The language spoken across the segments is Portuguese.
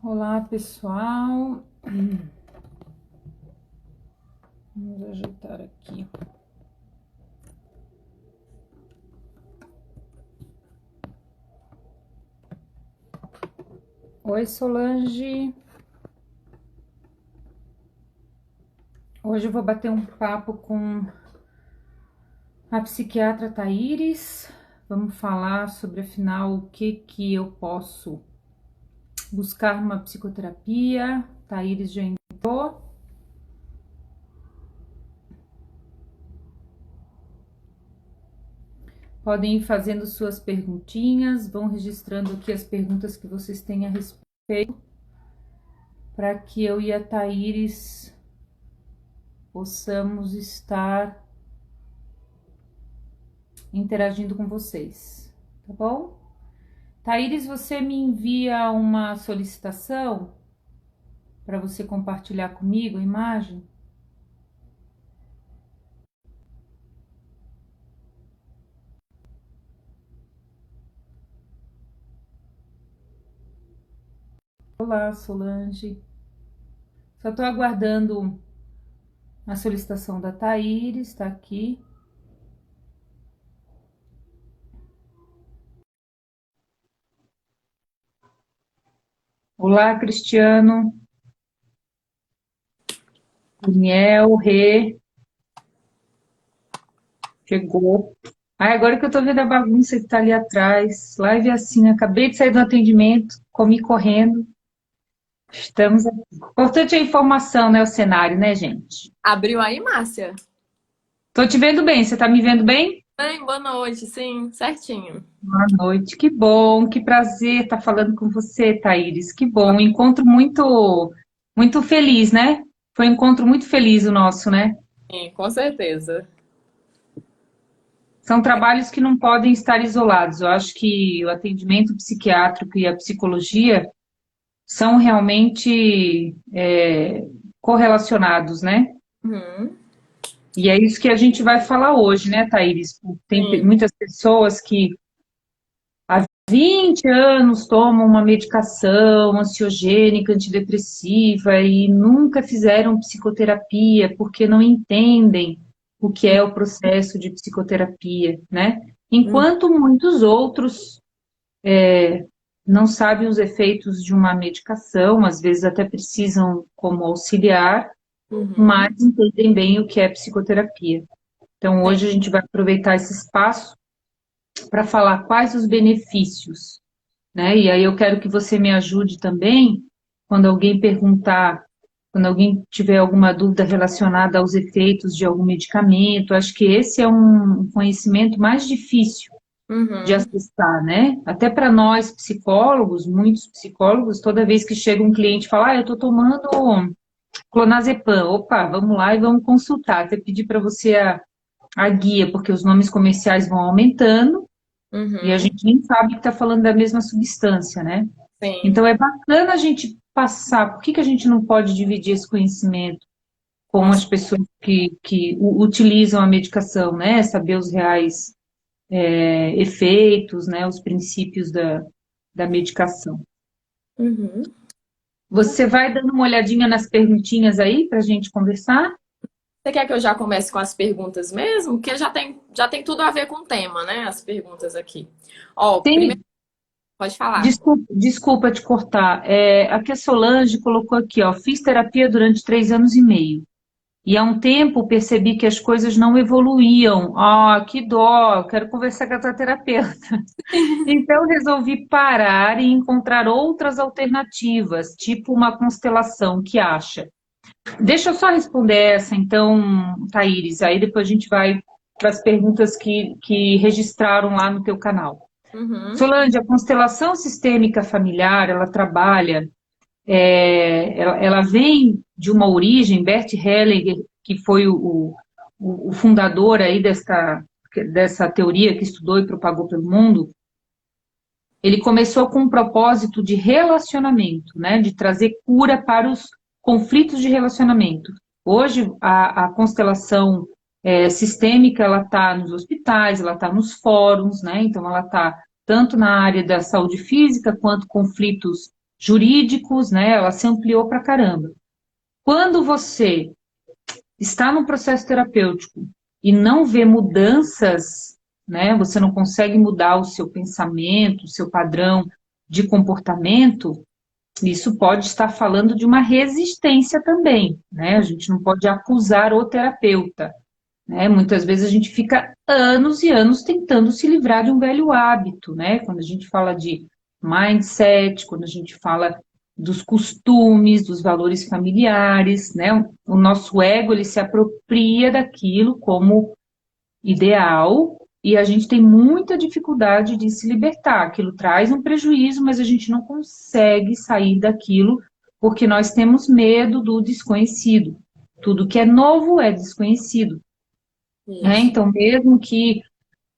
Olá, pessoal. Vamos ajeitar aqui. Oi, Solange. Hoje eu vou bater um papo com a psiquiatra Thaíris. Vamos falar sobre, afinal, o que eu posso buscar numa psicoterapia. Thaíris já entrou. Podem ir fazendo suas perguntinhas, vão registrando aqui as perguntas que vocês têm a respeito, para que eu e a Thaíris possamos estar interagindo com vocês, tá bom? Thaíris, você me envia uma solicitação para você compartilhar comigo a imagem? Olá, Solange. Só estou aguardando a solicitação da Thaíris, está aqui. Olá, Cristiano. Daniel, Rê. Chegou. Ai, agora que eu tô vendo a bagunça que tá ali atrás. Live assim, acabei de sair do atendimento, comi correndo. Estamos aqui. Importante a informação, né? O cenário, né, gente? Abriu aí, Márcia? Tô te vendo bem, você tá me vendo bem? Bem, boa noite, sim, certinho. Boa noite, que bom, que prazer estar falando com você, Thaíris. Que bom, um encontro muito feliz, né? Foi um encontro muito feliz o nosso, né? Sim, com certeza. São trabalhos que não podem estar isolados. Eu acho que o atendimento psiquiátrico e a psicologia são realmente correlacionados, né? Uhum, E é isso que a gente vai falar hoje, né, Thaíris? Tem sim, muitas pessoas que há 20 anos tomam uma medicação ansiogênica, antidepressiva e nunca fizeram psicoterapia porque não entendem o que é o processo de psicoterapia, né? uhum, Enquanto muitos outros não sabem os efeitos de uma medicação, às vezes até precisam como auxiliar, uhum, mas entendem bem o que é psicoterapia. Então, sim. hoje a gente vai aproveitar esse espaço para falar quais os benefícios, né? E aí eu quero que você me ajude também quando alguém perguntar, quando alguém tiver alguma dúvida relacionada aos efeitos de algum medicamento. Acho que esse é um conhecimento mais difícil de Uhum, acessar, né? Até para nós psicólogos, muitos psicólogos, toda vez que chega um cliente e fala, eu estou tomando clonazepam, opa, vamos lá e vamos consultar. Até pedir para você a guia, porque os nomes comerciais vão aumentando e a uhum, gente nem sabe que está falando da mesma substância, né? sim. Então é bacana a gente passar, por que que a gente não pode dividir esse conhecimento com Nossa, as pessoas que utilizam a medicação, né? Saber os reais efeitos, né? Os princípios da medicação. uhum. Você vai dando uma olhadinha nas perguntinhas aí para a gente conversar? Você quer que eu já comece com as perguntas mesmo? Porque já tem tudo a ver com o tema, né? As perguntas aqui. Ó, primeiro, Tem, pode falar. desculpa te cortar. Aqui a Solange colocou aqui, ó, fiz terapia durante 3 anos e meio. E há um tempo percebi que as coisas não evoluíam. Ah, que dó, quero conversar com a tua terapeuta. Então resolvi parar e encontrar outras alternativas, tipo uma constelação, que acha? Deixa eu só responder essa, então, Thaíris, aí depois a gente vai para as perguntas que registraram lá no teu canal. Uhum, Solange, a constelação sistêmica familiar, ela trabalha, ela vem de uma origem, Bert Hellinger, que foi o fundador aí dessa teoria que estudou e propagou pelo mundo. Ele começou com um propósito de relacionamento, né, de trazer cura para os conflitos de relacionamento. Hoje, a constelação sistêmica, ela está nos hospitais, ela está nos fóruns, né, então ela está tanto na área da saúde física, quanto conflitos jurídicos, né? Ela se ampliou pra caramba. Quando você está no processo terapêutico e não vê mudanças, né? Você não consegue mudar o seu pensamento, o seu padrão de comportamento, isso pode estar falando de uma resistência também, né? A gente não pode acusar o terapeuta, né? Muitas vezes a gente fica anos e anos tentando se livrar de um velho hábito, né? Quando a gente fala de mindset, quando a gente fala dos costumes, dos valores familiares, né? O nosso ego, ele se apropria daquilo como ideal e a gente tem muita dificuldade de se libertar. Aquilo traz um prejuízo, mas a gente não consegue sair daquilo porque nós temos medo do desconhecido. Tudo que é novo é desconhecido, né? Isso. Então, mesmo que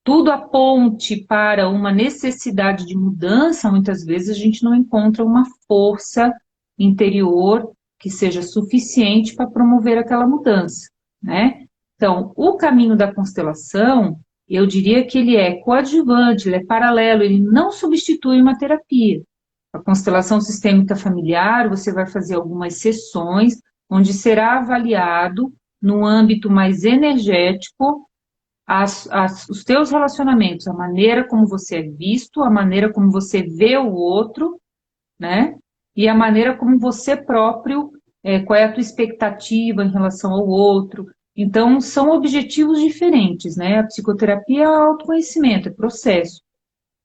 tudo aponte para uma necessidade de mudança, muitas vezes a gente não encontra uma força interior que seja suficiente para promover aquela mudança, né? Então, o caminho da constelação, eu diria que ele é coadjuvante, ele é paralelo, ele não substitui uma terapia. A constelação sistêmica familiar, você vai fazer algumas sessões onde será avaliado no âmbito mais energético os teus relacionamentos, a maneira como você é visto, a maneira como você vê o outro, né? E a maneira como você próprio, qual é a tua expectativa em relação ao outro. Então, são objetivos diferentes, né? A psicoterapia é autoconhecimento, é processo.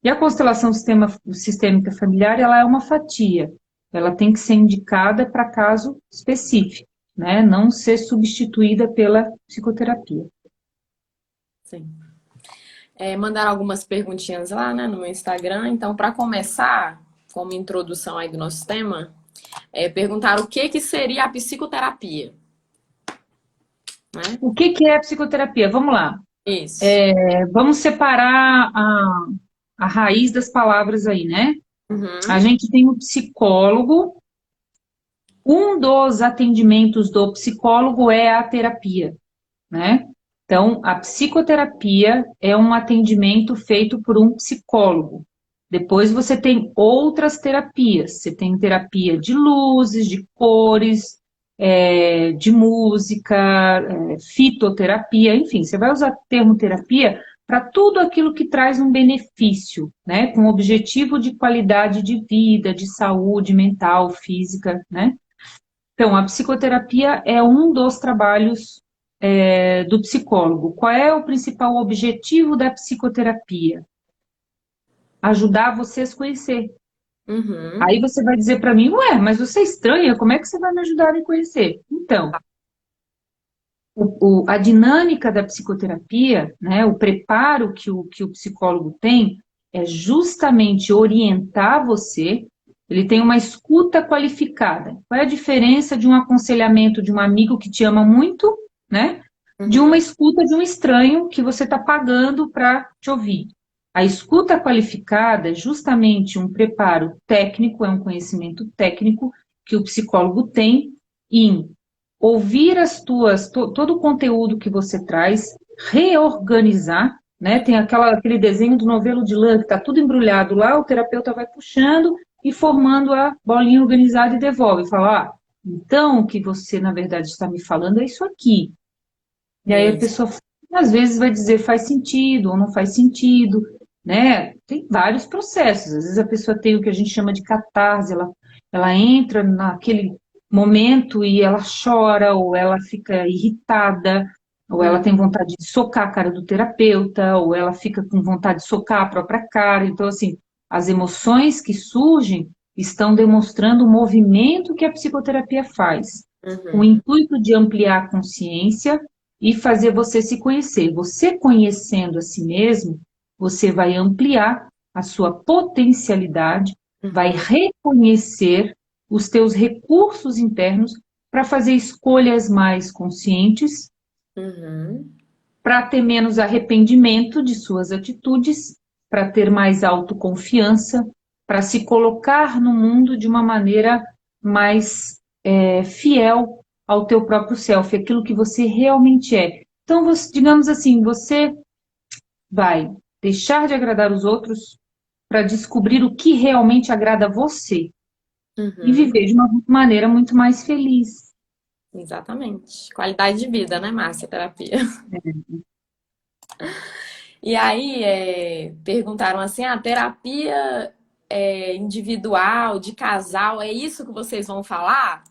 E a constelação sistêmica familiar, ela é uma fatia. Ela tem que ser indicada para caso específico, né? Não ser substituída pela psicoterapia. Sim. Mandaram algumas perguntinhas lá, né, no meu Instagram. Então, para começar, como introdução aí do nosso tema, perguntaram o que seria a psicoterapia, né? O que é a psicoterapia? Vamos lá. Isso. Vamos separar a raiz das palavras aí, né? A Uhum. gente tem o psicólogo. Um dos atendimentos do psicólogo é a terapia, né? Então, a psicoterapia é um atendimento feito por um psicólogo. Depois você tem outras terapias. Você tem terapia de luzes, de cores, de música, fitoterapia, enfim, você vai usar o termo terapia para tudo aquilo que traz um benefício, né? Com objetivo de qualidade de vida, de saúde mental, física, né? Então, a psicoterapia é um dos trabalhos do psicólogo. Qual é o principal objetivo da psicoterapia? Ajudar você a se conhecer. Uhum. Aí você vai dizer para mim, ué, mas você é estranha, como é que você vai me ajudar a me conhecer? Então, a dinâmica da psicoterapia, né, o preparo que o psicólogo tem, é justamente orientar você. Ele tem uma escuta qualificada. Qual é a diferença de um aconselhamento de um amigo que te ama muito, né, de uma Uhum. escuta de um estranho que você está pagando para te ouvir? A escuta qualificada é justamente um preparo técnico, é um conhecimento técnico que o psicólogo tem em ouvir todo o conteúdo que você traz, reorganizar, né? Tem aquele desenho do novelo de lã que está tudo embrulhado lá, o terapeuta vai puxando e formando a bolinha organizada e devolve. Fala, então o que você, na verdade, está me falando é isso aqui. E aí a Isso. pessoa, às vezes, vai dizer faz sentido ou não faz sentido, né? Tem vários processos. Às vezes a pessoa tem o que a gente chama de catarse, ela entra naquele momento e ela chora, ou ela fica irritada, ou ela Uhum. tem vontade de socar a cara do terapeuta, ou ela fica com vontade de socar a própria cara. Então, assim, as emoções que surgem estão demonstrando o movimento que a psicoterapia faz, com o Uhum. intuito de ampliar a consciência e fazer você se conhecer. Você conhecendo a si mesmo, você vai ampliar a sua potencialidade, vai Uhum. reconhecer os teus recursos internos para fazer escolhas mais conscientes, Uhum. para ter menos arrependimento de suas atitudes, para ter mais autoconfiança, para se colocar no mundo de uma maneira mais fiel ao teu próprio self, aquilo que você realmente é. Então, digamos assim, você vai deixar de agradar os outros para descobrir o que realmente agrada a você. e Uhum. viver de uma maneira muito mais feliz. Exatamente. Qualidade de vida, né, Márcia? Terapia. E aí, perguntaram assim, a terapia individual, de casal, é isso que vocês vão falar?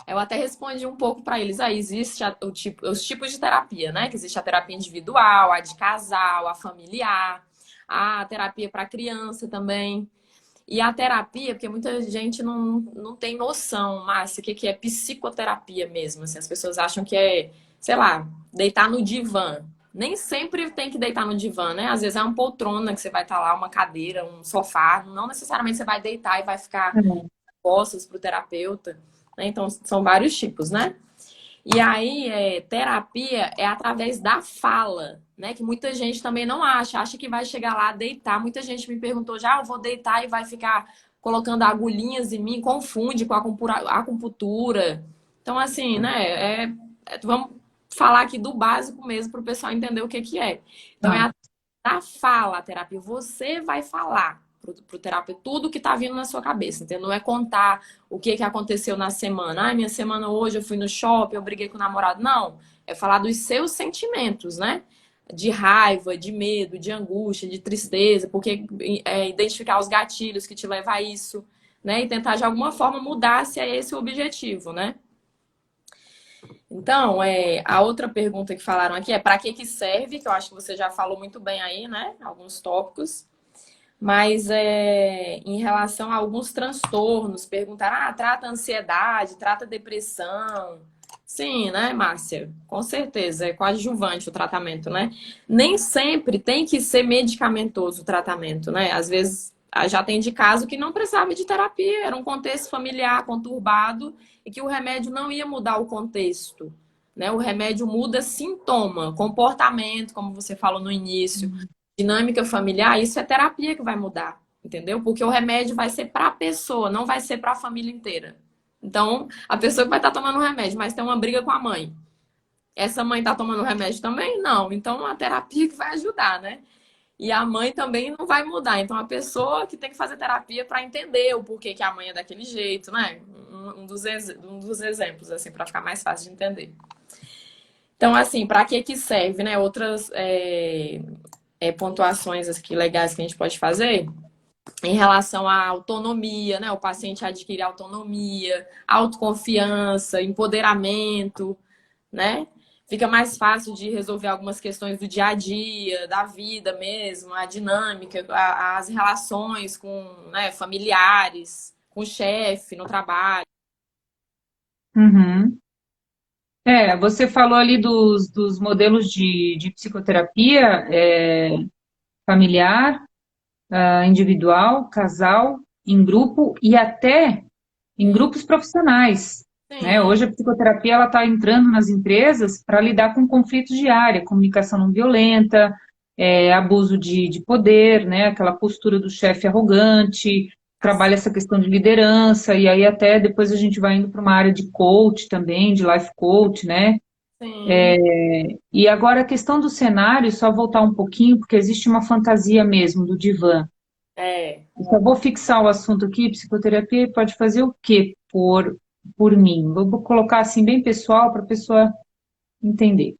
Eu até respondi um pouco para eles. Aí existe os tipos de terapia, né? Que existe a terapia individual, a de casal, a familiar, a terapia para criança também. E a terapia, porque muita gente não tem noção, Márcia, o que é psicoterapia mesmo. Assim, as pessoas acham que é, sei lá, deitar no divã. Nem sempre tem que deitar no divã, né? Às vezes é uma poltrona que você vai estar lá, uma cadeira, um sofá. Não necessariamente você vai deitar e vai ficar costas para o terapeuta, né? Então, são vários tipos, né? E aí, terapia é através da fala, né? Que muita gente também não acha que vai chegar lá, deitar. Muita gente me perguntou já, eu vou deitar e vai ficar colocando agulhinhas em mim, confunde com a acupuntura. Então, assim, né? Vamos falar aqui do básico mesmo para o pessoal entender o que que é. Então, é Tá. a fala, a terapia. Você vai falar pro terapeuta tudo que tá vindo na sua cabeça, entendeu? Não é contar o que que aconteceu na semana. Ah, minha semana hoje eu fui no shopping, eu briguei com o namorado. Não, é falar dos seus sentimentos, né? De raiva, de medo, de angústia, de tristeza, porque identificar os gatilhos que te levam a isso, né? E tentar de alguma forma mudar se é esse o objetivo, né? Então, a outra pergunta que falaram aqui é para que que serve, que eu acho que você já falou muito bem aí, né? Alguns tópicos. Mas em relação a alguns transtornos, perguntaram, trata ansiedade, trata depressão. Sim, né, Márcia? Com certeza, é coadjuvante o tratamento, né? Nem sempre tem que ser medicamentoso o tratamento, né? Às vezes já tem de caso que não precisava de terapia, era um contexto familiar conturbado e que o remédio não ia mudar o contexto, né? O remédio muda sintoma, comportamento, como você falou no início, dinâmica familiar, isso é terapia que vai mudar, entendeu? Porque o remédio vai ser para a pessoa, não vai ser para a família inteira. Então, a pessoa que vai estar tomando o remédio, mas tem uma briga com a mãe. Essa mãe está tomando o remédio também? Não. Então, a terapia que vai ajudar, né? E a mãe também não vai mudar. Então, a pessoa que tem que fazer terapia para entender o porquê que a mãe é daquele jeito, né? Um dos exemplos, assim, para ficar mais fácil de entender. Então, assim, para que que serve, né? Outras pontuações aqui legais que a gente pode fazer em relação à autonomia, né? O paciente adquire autonomia, autoconfiança, empoderamento, né? Fica mais fácil de resolver algumas questões do dia a dia, da vida mesmo, a dinâmica, as relações com, né, familiares, com o chefe, no trabalho. Uhum. Você falou ali dos modelos de psicoterapia familiar, individual, casal, em grupo e até em grupos profissionais, né? Sim, Hoje a psicoterapia ela está entrando nas empresas para lidar com conflitos de área, comunicação não violenta, abuso de poder, né? Aquela postura do chefe arrogante, trabalha essa questão de liderança, e aí até depois a gente vai indo para uma área de coach também, de life coach, né? sim. E agora a questão do cenário, só voltar um pouquinho, porque existe uma fantasia mesmo do divã. É. Eu só vou fixar o assunto aqui, psicoterapia pode fazer o quê por mim? Vou colocar assim bem pessoal para a pessoa entender.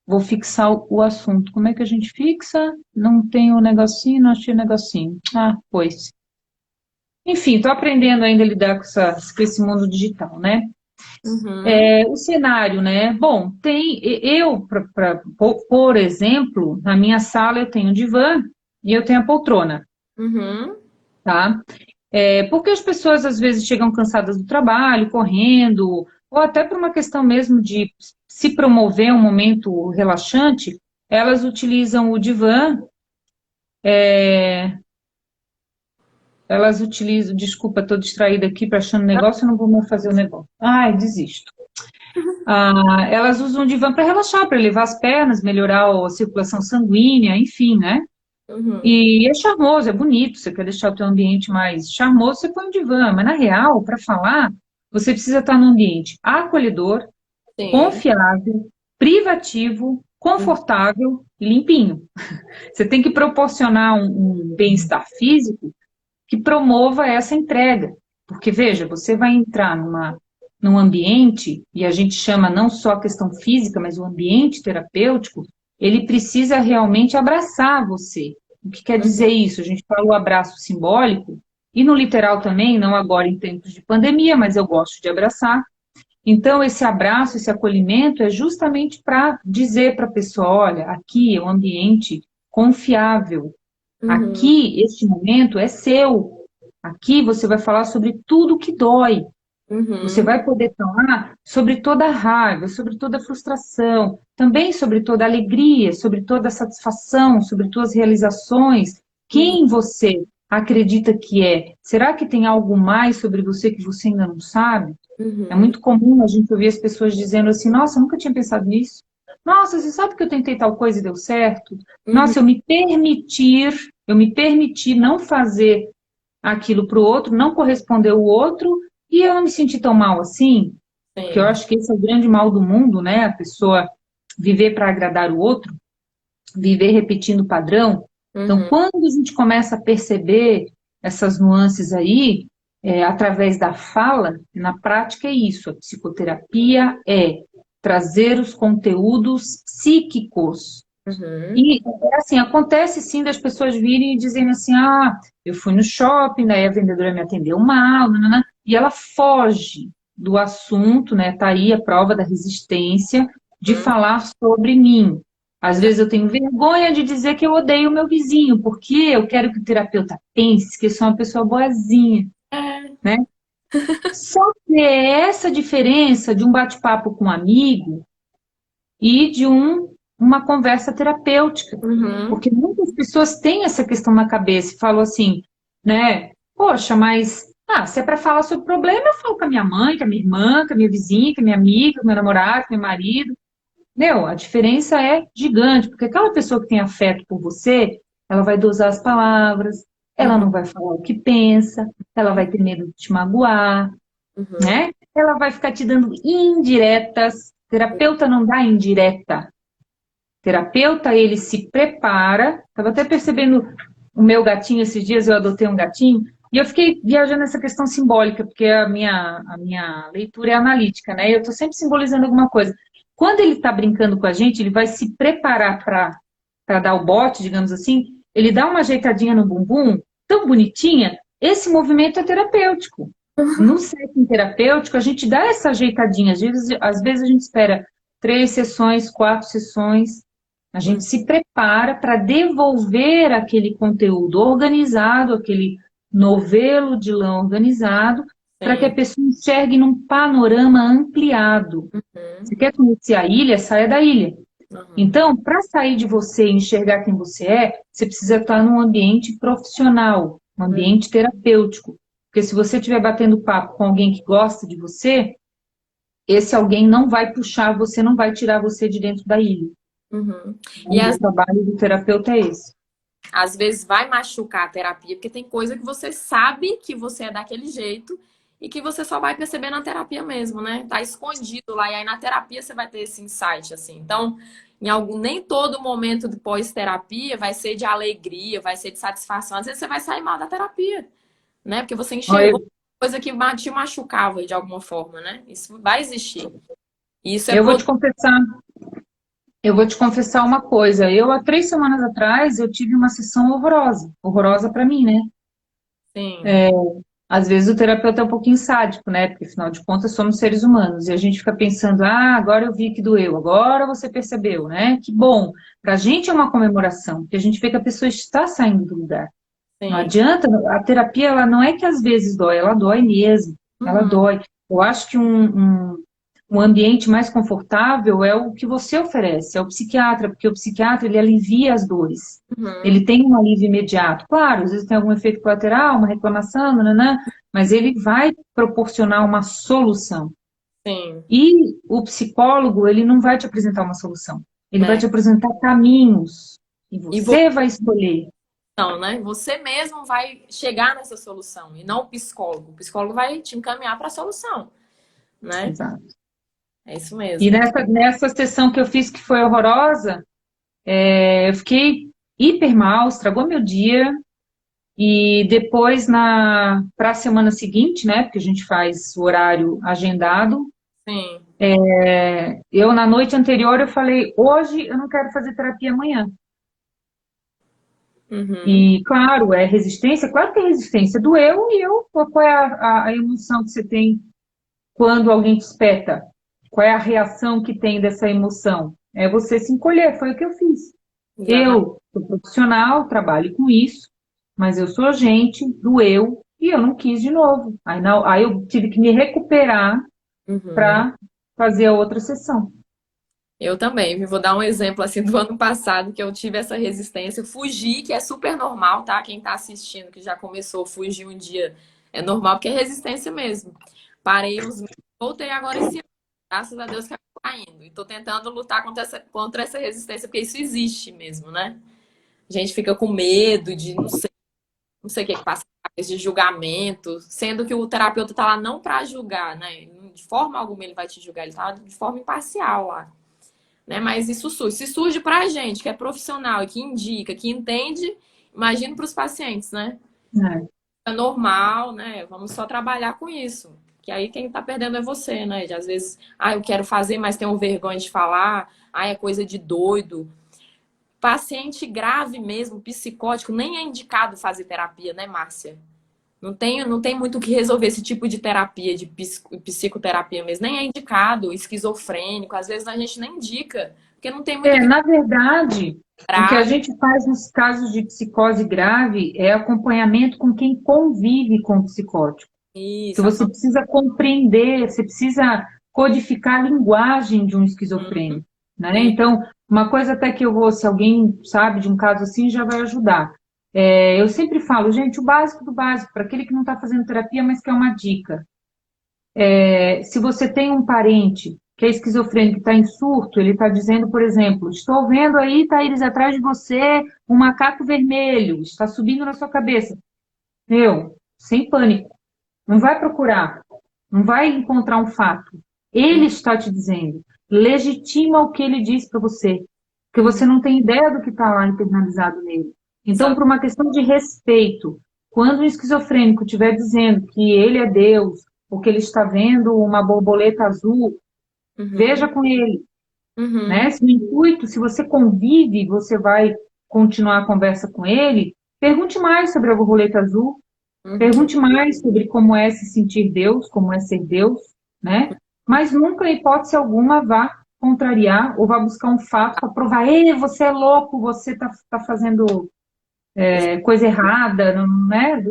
Vou fixar o assunto. Como é que a gente fixa? Não tem o negocinho, não achei o negocinho. Ah, pois. Enfim, estou aprendendo ainda a lidar com esse mundo digital, né? Uhum, O cenário, né? Bom, por exemplo, na minha sala eu tenho um divã e eu tenho a poltrona, uhum. tá? Porque as pessoas às vezes chegam cansadas do trabalho, correndo, ou até por uma questão mesmo de se promover um momento relaxante, elas utilizam o divã, elas utilizam, desculpa, estou distraída aqui para achando negócio, eu não vou mais fazer o negócio. Ai, desisto. Elas usam o divã para relaxar, para elevar as pernas, melhorar a circulação sanguínea, enfim, né? Uhum. E é charmoso, é bonito, você quer deixar o teu ambiente mais charmoso, você põe um divã, mas na real, para falar, você precisa estar num ambiente acolhedor, Sim. confiável, privativo, confortável e limpinho. Você tem que proporcionar um bem-estar físico que promova essa entrega. Porque, veja, você vai entrar num ambiente, e a gente chama não só a questão física, mas o ambiente terapêutico, ele precisa realmente abraçar você. O que quer dizer Uhum. isso? A gente fala o abraço simbólico, e no literal também, não agora em tempos de pandemia, mas eu gosto de abraçar. Então, esse abraço, esse acolhimento é justamente para dizer para a pessoa, olha, aqui é um ambiente confiável, Uhum. aqui, este momento é seu, aqui você vai falar sobre tudo que dói, você Uhum. vai poder falar sobre toda a raiva, sobre toda a frustração, também sobre toda a alegria, sobre toda a satisfação, sobre suas realizações. Uhum. Quem você acredita que é? Será que tem algo mais sobre você que você ainda não sabe? É Uhum. muito comum a gente ouvir as pessoas dizendo assim: nossa, eu nunca tinha pensado nisso. Nossa, você sabe que eu tentei tal coisa e deu certo? Uhum. Nossa, eu me permitir não fazer aquilo para o outro, não corresponder ao outro, e eu não me senti tão mal assim, porque eu Sim. acho que esse é o grande mal do mundo, né? A pessoa viver para agradar o outro, viver repetindo o padrão. Então, Uhum. quando a gente começa a perceber essas nuances aí, através da fala, na prática é isso. A psicoterapia é trazer os conteúdos psíquicos. Uhum. E, assim, acontece sim das pessoas virem e dizerem assim, ah, eu fui no shopping, daí a vendedora me atendeu mal, nanana, e ela foge do assunto, né? Tá aí a prova da resistência de Uhum. falar sobre mim. Às Exato. vezes eu tenho vergonha de dizer que eu odeio o meu vizinho, porque eu quero que o terapeuta pense que eu sou uma pessoa boazinha, É. né? Só que é essa diferença de um bate-papo com um amigo e de uma conversa terapêutica. Uhum. Porque muitas pessoas têm essa questão na cabeça e falam assim, né? Poxa, mas se é para falar sobre problema, eu falo com a minha mãe, com a minha irmã, com a minha vizinha, com a minha amiga, com o meu namorado, com o meu marido. Meu, a diferença é gigante, porque aquela pessoa que tem afeto por você, ela vai dosar as palavras, ela Uhum. não vai falar o que pensa, ela vai ter medo de te magoar, Uhum. né? Ela vai ficar te dando indiretas. Terapeuta não dá indireta. Terapeuta, ele se prepara. Estava até percebendo o meu gatinho esses dias, eu adotei um gatinho, e eu fiquei viajando nessa questão simbólica, porque a minha leitura é analítica, né? Eu estou sempre simbolizando alguma coisa. Quando ele está brincando com a gente, ele vai se preparar para dar o bote, digamos assim, ele dá uma ajeitadinha no bumbum, tão bonitinha, esse movimento é terapêutico. No setting terapêutico, a gente dá essa ajeitadinha. Às vezes a gente espera 3 sessões, 4 sessões, a gente se prepara para devolver aquele conteúdo organizado, aquele novelo de lã organizado, para que a Sim. pessoa enxergue num panorama ampliado. Você Uhum. quer conhecer a ilha? Saia da ilha. Uhum. Então, para sair de você e enxergar quem você é, você precisa estar num ambiente profissional, um Uhum. ambiente terapêutico. Porque se você estiver batendo papo com alguém que gosta de você, esse alguém não vai puxar você, não vai tirar você de dentro da ilha. Uhum. E O trabalho do terapeuta é esse. às vezes vai machucar a terapia, porque tem coisa que você sabe que você é daquele jeito e que você só vai perceber na terapia mesmo, né? Tá escondido lá, e aí na terapia você vai ter esse insight, assim. Então, nem todo momento de pós-terapia vai ser de alegria, vai ser de satisfação. Às vezes você vai sair mal da terapia, né? Porque você Olha, enxergou coisa que te machucava de alguma forma, né? Isso vai existir. E isso é eu vou te produto. confessar, eu vou te confessar uma coisa. Eu, há 3 semanas atrás, eu tive uma sessão horrorosa. Horrorosa para mim, né? Sim. Às vezes o terapeuta é um pouquinho sádico, né? Porque afinal de contas somos seres humanos e a gente fica pensando, agora eu vi que doeu, agora você percebeu, né? Que bom. Para a gente é uma comemoração, porque a gente vê que a pessoa está saindo do lugar. Não Sim. adianta, a terapia, ela não é que às vezes dói, ela dói mesmo, ela Uhum. dói. Eu acho que um ambiente mais confortável é o que você oferece, é o psiquiatra, porque o psiquiatra, ele alivia as dores. Uhum. Ele tem um alívio imediato. Claro, às vezes tem algum efeito colateral, uma reclamação, nananã, mas ele vai proporcionar uma solução. Sim. E o psicólogo, ele não vai te apresentar uma solução. Ele vai É. te apresentar caminhos. E E você vai escolher. então, né? Você mesmo vai chegar nessa solução e não o psicólogo. O psicólogo vai te encaminhar para a solução, né? Exato. É isso E mesmo. nessa sessão que eu fiz, que foi horrorosa, eu fiquei hiper mal, estragou meu dia. E depois, para a semana seguinte, né? Porque a gente faz o horário agendado, Sim. eu na noite anterior eu falei, hoje eu não quero fazer terapia amanhã. Uhum. E claro, é resistência, claro que é resistência do eu e eu, qual é a emoção que você tem quando alguém te espeta? Qual é a reação que tem dessa emoção? É você se encolher, foi o que eu fiz. Exatamente. Eu sou profissional, trabalho com isso, mas eu sou gente do eu e eu não quis de novo. Aí eu tive que me recuperar Uhum. para fazer a outra sessão. Eu também, viu? Vou dar um exemplo assim do ano passado que eu tive essa resistência, fugi, que é super normal, tá? Quem tá assistindo que já começou a fugir um dia, é normal porque é resistência mesmo. Parei uns meses, voltei agora esse ano. Graças a Deus que tá indo. E tô tentando lutar contra essa resistência, porque isso existe mesmo, né? A gente fica com medo de não sei o que que passa na cabeça, de julgamento, sendo que o terapeuta tá lá não para julgar, né? De forma alguma ele vai te julgar, ele tá de forma imparcial lá, né? Mas isso surge. Se surge pra gente, que é profissional e que indica, que entende, imagina para os pacientes, né? Né? É normal, né? Vamos só trabalhar com isso. Que aí quem tá perdendo é você, né? De, às vezes, eu quero fazer, mas tenho vergonha de falar, é coisa de doido. Paciente grave mesmo, psicótico, nem é indicado fazer terapia, né, Márcia? Não tem muito o que resolver esse tipo de terapia, de psicoterapia mesmo. Nem é indicado, esquizofrênico, às vezes a gente nem indica, porque não tem muito o que Na verdade, o que a grave. gente faz nos casos de psicose grave é acompanhamento com quem convive com o psicótico. Que Isso, você precisa compreender, você precisa codificar a linguagem de um esquizofrênico, né? e- Então, uma coisa até que eu vou, se alguém sabe de um caso assim, já vai ajudar. Eu sempre falo, gente, o básico do básico, para aquele que não está fazendo terapia, mas quer uma dica. Se você tem um parente que é esquizofrênico, que está em surto, ele está dizendo, por exemplo, estou vendo aí, Thaís, atrás de você, um macaco vermelho, está subindo na sua cabeça. Meu, sem pânico. Não vai procurar, não vai encontrar um fato. Ele está te dizendo. Legitima o que ele diz para você, porque Uhum, você não tem ideia do que está lá internalizado nele. Então, por exato. uma questão de respeito, quando o esquizofrênico estiver dizendo que ele é Deus, ou que ele está vendo uma borboleta azul, veja Uhum, com ele, né? uhum, Se o intuito, se você convive, você vai continuar a conversa com ele, pergunte mais sobre a borboleta azul, uhum. pergunte mais sobre como é se sentir Deus, como é ser Deus, né? Mas nunca, em hipótese alguma, vá contrariar ou vá buscar um fato para provar, ei, você é louco, você está fazendo coisa errada, não, né?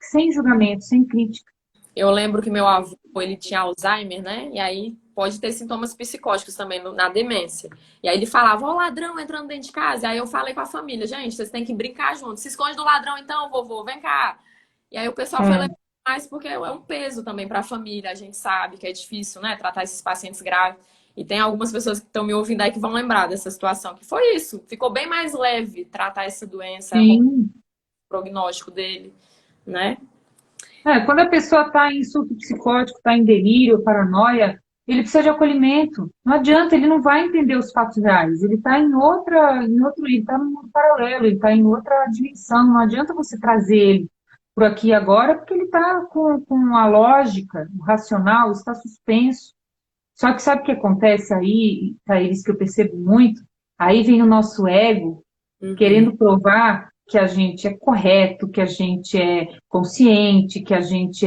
Sem julgamento, sem crítica. Eu lembro que meu avô, ele tinha Alzheimer, né? E aí pode ter sintomas psicóticos também na demência. E aí ele falava, ó, o ladrão entrando dentro de casa. Aí eu falei com a família, gente, vocês têm que brincar juntos. Se esconde do ladrão então, vovô, vem cá. E aí o pessoal foi É, levando mais porque é um peso também para a família. A gente sabe que é difícil, né? Tratar esses pacientes graves. E tem algumas pessoas que estão me ouvindo aí que vão lembrar dessa situação, que foi isso. Ficou bem mais leve tratar essa doença, o sim. prognóstico dele, né? Quando a pessoa está em surto psicótico, está em delírio, paranoia, ele precisa de acolhimento. Não adianta, ele não vai entender os fatos reais. Ele está ele está num mundo paralelo, ele está em outra dimensão. Não adianta você trazer ele por aqui e agora, porque ele está com a lógica, o racional, está suspenso. Só que sabe o que acontece aí, Thaís, que eu percebo muito? Aí vem o nosso ego Uhum, querendo provar que a gente é correto, que a gente é consciente, que a gente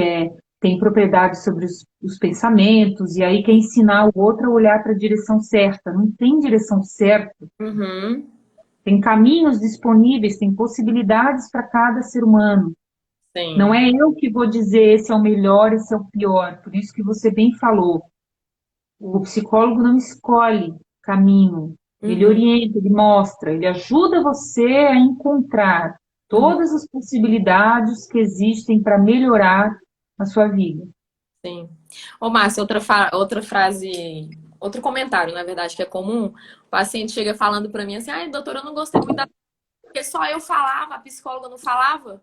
tem propriedade sobre os pensamentos, e aí quer ensinar o outro a olhar para a direção certa. Não tem direção certa, uhum, tem caminhos disponíveis, tem possibilidades para cada ser humano. Não sim. é eu que vou dizer esse é o melhor, esse é o pior. Por isso que você bem falou, o psicólogo não escolhe caminho, ele Uhum, orienta, ele mostra, ele ajuda você a encontrar uhum, todas as possibilidades que existem para melhorar a sua vida. sim. Ô, Márcia, outra frase, outro comentário, na verdade, que é comum. O paciente chega falando pra mim assim: ai, doutora, eu não gostei muito da. Porque só eu falava, a psicóloga não falava.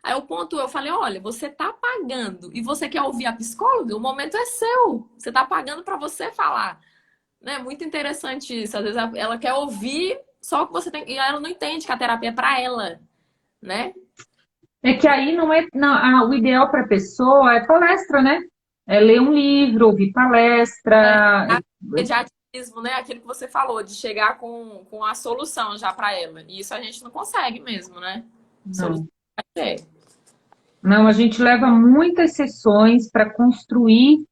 Aí o ponto, eu falei: olha, você tá pagando e você quer ouvir a psicóloga? O momento é seu. Você tá pagando pra você falar. Né? Muito interessante isso. Às vezes ela quer ouvir só o que você tem. E ela não entende que a terapia é pra ela, né? É que aí não é. Não, o ideal para a pessoa é palestra, né? É ler um livro, ouvir É, palestra. imediatismo, né? Aquilo que você falou, de chegar com a solução já para ela. E isso a gente não consegue mesmo, né? Solução Não. vai ter. Não, a gente leva muitas sessões para construir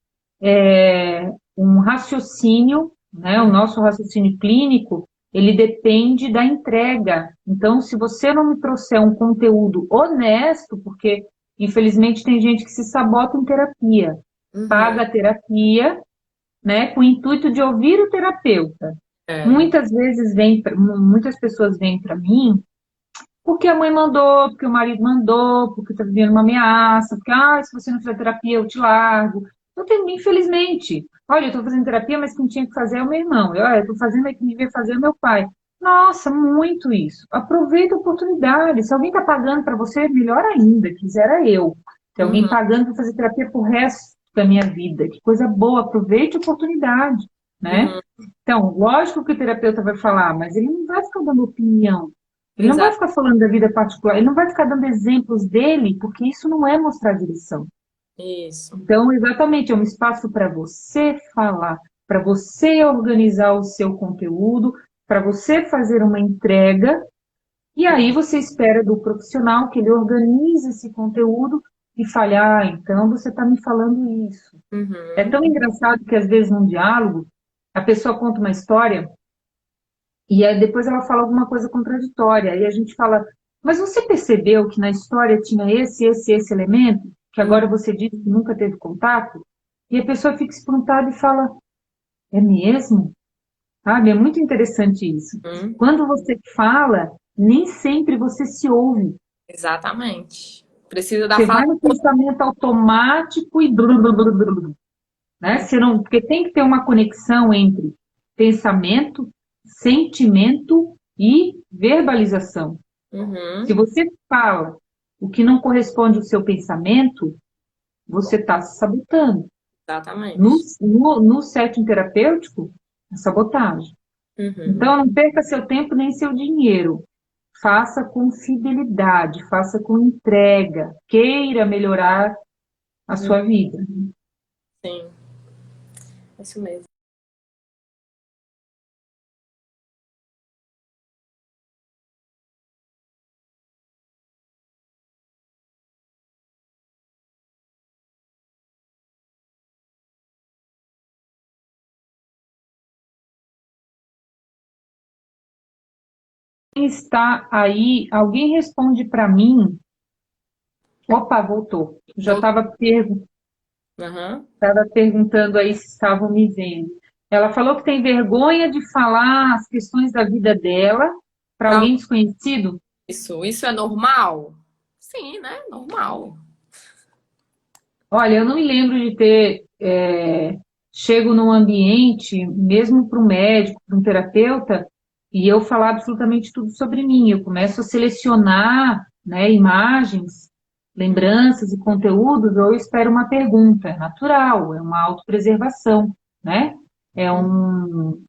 um raciocínio, né? O Uhum. nosso raciocínio clínico, ele depende da entrega. Então, se você não me trouxer um conteúdo honesto, porque infelizmente tem gente que se sabota em terapia, Uhum. paga a terapia, né, com o intuito de ouvir o terapeuta. É, Muitas vezes muitas pessoas vêm para mim porque a mãe mandou, porque o marido mandou, porque está vivendo uma ameaça, porque, se você não fizer terapia, eu te largo. Eu tenho, infelizmente, olha, eu estou fazendo terapia, mas quem tinha que fazer é o meu irmão. Eu estou fazendo, mas quem devia fazer é o meu pai. Nossa, muito isso. Aproveita a oportunidade. Se alguém está pagando para você, melhor ainda, quisera eu. Tem alguém uhum. pagando para fazer terapia pro resto da minha vida. Que coisa boa, aproveite a oportunidade, né? Uhum. Então, lógico que o terapeuta vai falar, mas ele não vai ficar dando opinião. Ele não vai Exato. ficar falando da vida particular, ele não vai ficar dando exemplos dele, porque isso não é mostrar direção. Isso. Então, exatamente, é um espaço para você falar, para você organizar o seu conteúdo, para você fazer uma entrega, e aí Uhum. você espera do profissional que ele organize esse conteúdo e fale, então você está me falando isso. É Uhum. tão engraçado que às vezes num diálogo, a pessoa conta uma história e aí depois ela fala alguma coisa contraditória. E a gente fala, mas você percebeu que na história tinha esse elemento, que Uhum. agora você disse que nunca teve contato? E a pessoa fica espantada e fala, é mesmo? Sabe? É muito interessante isso. Uhum. Quando você fala, nem sempre você se ouve. Exatamente. Precisa da Você fala. vai no pensamento automático e blu, blu, blu, blu, blu, né? Você não, porque tem que ter uma conexão entre pensamento, sentimento e verbalização. Se Uhum. você fala o que não corresponde ao seu pensamento, você está se sabotando. No, Exatamente. no setting terapêutico, é sabotagem. Uhum. Então, não perca seu tempo nem seu dinheiro. Faça com fidelidade, faça com entrega. Queira melhorar a Uhum. sua vida. Sim, é isso mesmo. Quem está aí? Alguém responde para mim. Opa, voltou. Já Voltou. Uhum. perguntando aí se estavam me vendo. Ela falou que tem vergonha de falar as questões da vida dela para Pra alguém desconhecido. isso é normal? Sim, né? Normal. Olha, eu não me lembro de ter chego num ambiente, mesmo para um médico, para um terapeuta, e eu falar absolutamente tudo sobre mim. Eu começo a selecionar, né, imagens, lembranças e conteúdos, ou eu espero uma pergunta. É natural, é uma autopreservação, né? É Uhum. um,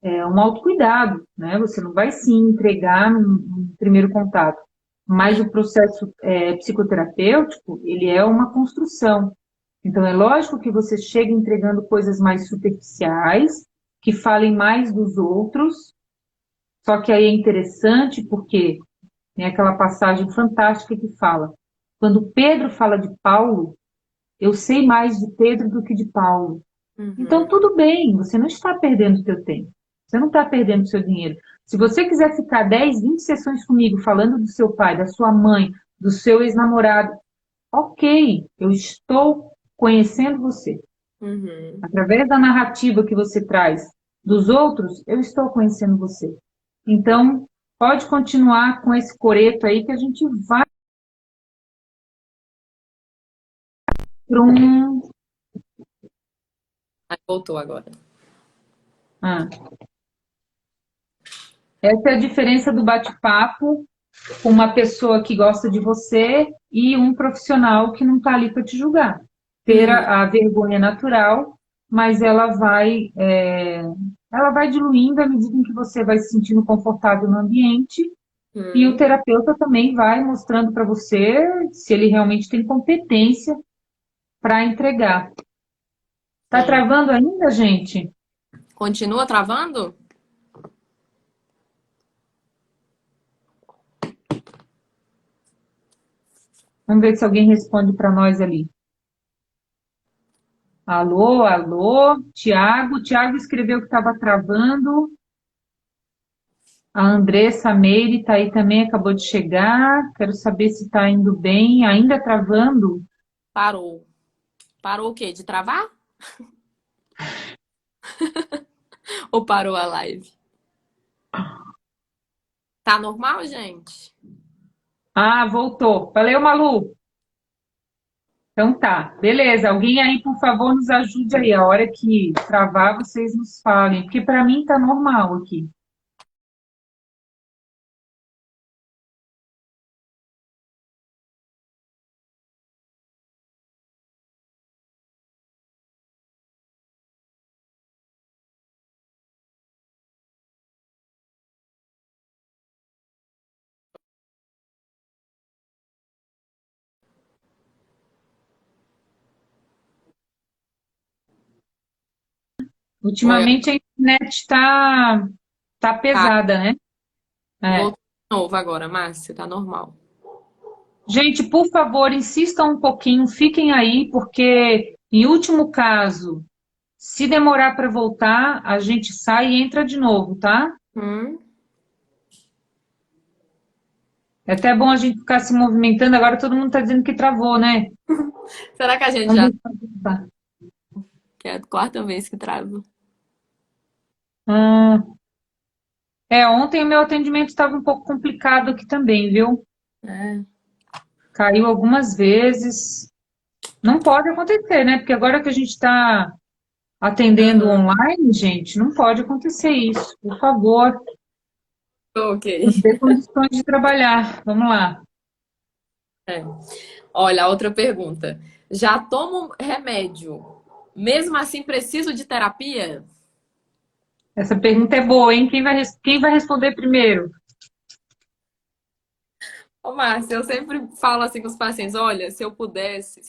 é um autocuidado, né? Você não vai se entregar num primeiro contato. Mas o processo psicoterapêutico, ele é uma construção. Então, é lógico que você chega entregando coisas mais superficiais, que falem mais dos outros, só que aí é interessante porque tem aquela passagem fantástica que fala: quando Pedro fala de Paulo, eu sei mais de Pedro do que de Paulo. Então, Uhum. tudo bem, você não está perdendo o seu tempo, você não está perdendo o seu dinheiro. Se você quiser ficar 10, 20 sessões comigo falando do seu pai, da sua mãe, do seu ex-namorado, ok, eu estou conhecendo você. Uhum. Através da narrativa que você traz dos outros, eu estou conhecendo você. Então, pode continuar com esse coreto aí que a gente vai para um. Aí voltou agora. Ah, essa é a diferença do bate-papo com uma pessoa que gosta de você e um profissional que não está ali para te julgar. Ter Uhum. a vergonha natural, mas ela vai diluindo à medida em que você vai se sentindo confortável no ambiente E o Hum, terapeuta também vai mostrando para você se ele realmente tem competência para entregar. Tá sim. travando ainda, gente? Continua travando? Vamos ver se alguém responde para nós ali. Alô, alô, Tiago. Tiago escreveu que estava travando. A Andressa Meire está aí também, acabou de chegar. Quero saber se está indo bem. Ainda travando? Parou. Parou o quê? De travar? Ou parou a live? Tá normal, gente? Ah, voltou. Valeu, Malu. Então tá, beleza. Alguém aí, por favor, nos ajude aí. A hora que travar, vocês nos falem, porque para mim tá normal aqui. Oi, Ultimamente a internet tá tá. pesada, né? É. Voltou de novo agora, Márcia. Tá normal. Gente, por favor, insistam um pouquinho, fiquem aí, porque em último caso, se demorar para voltar, a gente sai e entra de novo, tá? Hum. É até bom a gente ficar se movimentando. Agora todo mundo está dizendo que travou, né? Será que a gente Vamos já... ver se vai voltar. Que é a quarta vez que trava? Hum, ontem o meu atendimento estava um pouco complicado aqui também, viu? É. Caiu algumas vezes. Não pode acontecer, né? Porque agora que a gente está atendendo Aham. online, gente, não pode acontecer isso. Por favor, Ok. nos dê condições de trabalhar. Vamos lá. É. Olha, a outra pergunta. Já tomo remédio, mesmo assim preciso de terapia? Essa pergunta é boa, hein? Quem vai responder primeiro? Ô, Márcia, eu sempre falo assim com os pacientes, olha, se eu pudesse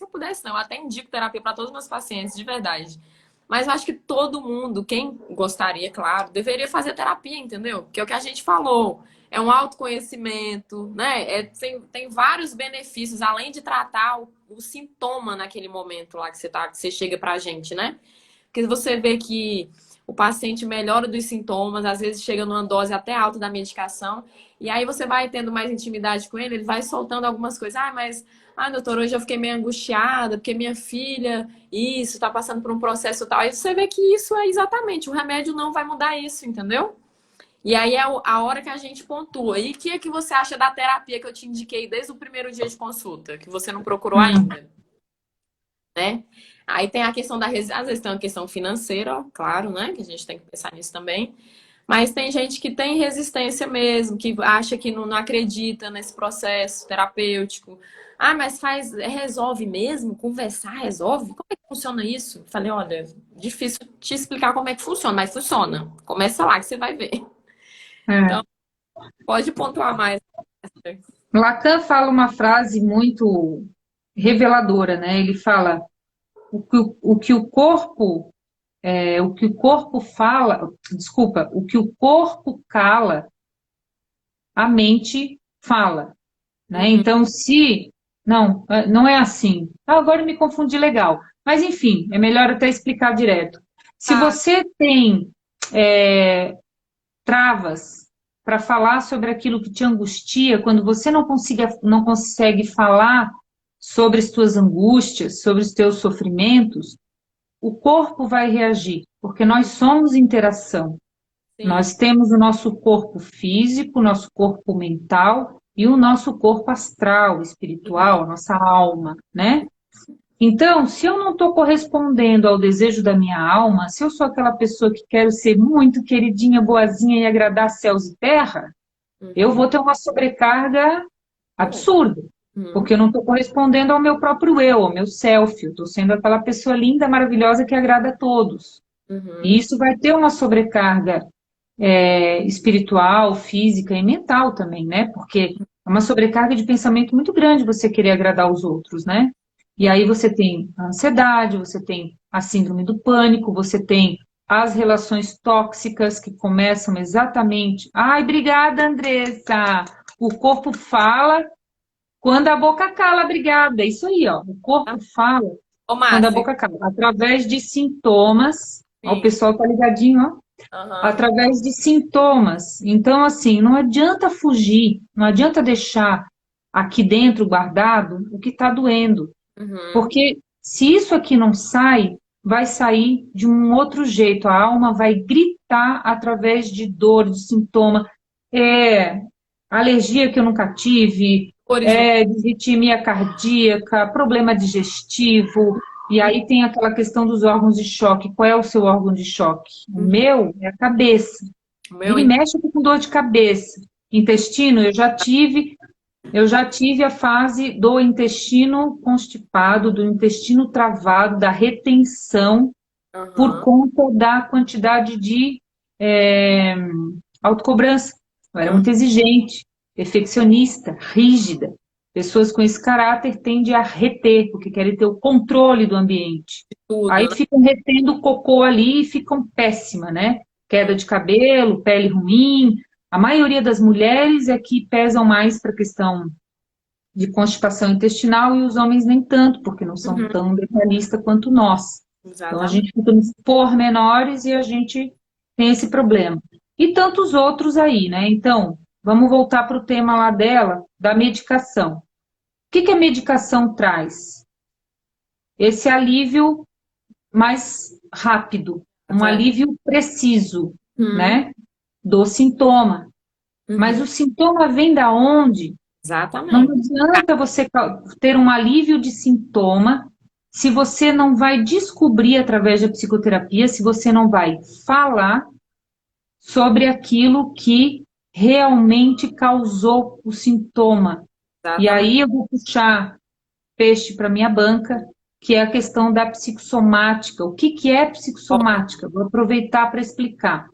não, eu até indico terapia para todos os meus pacientes, de verdade. Mas eu acho que todo mundo, quem gostaria, claro, deveria fazer terapia, entendeu? Porque é o que a gente falou, é um autoconhecimento, né? Tem vários benefícios, além de tratar o sintoma naquele momento lá que que você chega pra gente, né? Porque você vê que o paciente melhora dos sintomas, às vezes chega numa dose até alta da medicação, e aí você vai tendo mais intimidade com ele, ele vai soltando algumas coisas. Doutor, hoje eu fiquei meio angustiada, porque minha filha, isso, tá passando por um processo tal. Aí você vê que isso é exatamente, o remédio não vai mudar isso, entendeu? E aí é a hora que a gente pontua. E o que é que você acha da terapia que eu te indiquei desde o primeiro dia de consulta, que você não procurou Hum, ainda, né? Aí tem a questão às vezes tem uma questão financeira, ó, claro, né? Que a gente tem que pensar nisso também. Mas tem gente que tem resistência mesmo, que acha que não acredita nesse processo terapêutico. Ah, mas resolve mesmo? Conversar resolve? Como é que funciona isso? Falei, olha, difícil te explicar como é que funciona, mas funciona. Começa lá que você vai ver. é. Pode pontuar mais. Lacan fala uma frase muito reveladora, né? Ele fala o que o corpo o que o corpo fala, desculpa, o que o corpo cala, a mente fala, né? Uhum. Então, se não, não é assim. Ah, agora eu me confundi legal. Mas enfim, é melhor até explicar direto. Se Tá. você tem travas para falar sobre aquilo que te angustia, quando você não consegue falar sobre as tuas angústias, sobre os teus sofrimentos, o corpo vai reagir, porque nós somos interação. Nós Sim. temos o nosso corpo físico, o nosso corpo mental e o nosso corpo astral, Uhum. espiritual, a nossa alma, né? Então, se eu não estou correspondendo ao desejo da minha alma, se eu sou aquela pessoa que quero ser muito queridinha, boazinha e agradar céus e terra, eu vou Uhum. ter uma sobrecarga absurda, porque eu Uhum. não estou correspondendo ao meu próprio eu, ao meu self. Eu estou sendo aquela pessoa linda, maravilhosa que agrada a todos. E Uhum. isso vai ter uma sobrecarga espiritual, física e mental também, né? Porque é uma sobrecarga de pensamento muito grande você querer agradar os outros, né? E aí você tem a ansiedade, você tem a síndrome do pânico, você tem as relações tóxicas que começam exatamente. Ai, obrigada, Andressa! O corpo fala quando a boca cala, obrigada. É isso aí, ó. O corpo fala Ô, quando a Márcia, boca cala. Através de sintomas. Ó, o sim. pessoal tá ligadinho, ó. Aham. Através de sintomas. Então, assim, não adianta fugir, não adianta deixar aqui dentro guardado o que está doendo. Uhum. Porque se isso aqui não sai, vai sair de um outro jeito. A alma vai gritar através de dor, de sintoma. É, alergia que eu nunca tive, Cores no... disritmia cardíaca, problema digestivo. E aí tem aquela questão dos órgãos de choque. Qual é o seu órgão de choque? O Uhum. meu é a cabeça. O meu Ele mexe com dor de cabeça. Intestino, eu já tive a fase do intestino constipado, do intestino travado, da retenção, por Aham. conta da quantidade de é, autocobrança. Eu era Aham. muito exigente, perfeccionista, rígida. Pessoas com esse caráter tendem a reter, porque querem ter o controle do ambiente. Tudo, Aí né? ficam retendo cocô ali e ficam péssima, né? Queda de cabelo, pele ruim. A maioria das mulheres é que pesam mais para a questão de constipação intestinal e os homens nem tanto, porque não são Uhum. tão detalhistas quanto nós. Então a Exatamente. gente fica nos pormenores e a gente tem esse problema. E tantos outros aí, né? Então, vamos voltar para o tema lá dela, da medicação. O que que a medicação traz? Esse alívio mais rápido, um Exato. alívio preciso, Uhum. né? Do sintoma. Mas Uhum. o sintoma vem da onde? Não Exatamente. adianta você ter um alívio de sintoma se você não vai descobrir através da psicoterapia, se você não vai falar sobre aquilo que realmente causou o sintoma. E Exatamente. aí eu vou puxar peixe para minha banca, que é a questão da psicossomática. O que que é psicossomática? Vou aproveitar para explicar.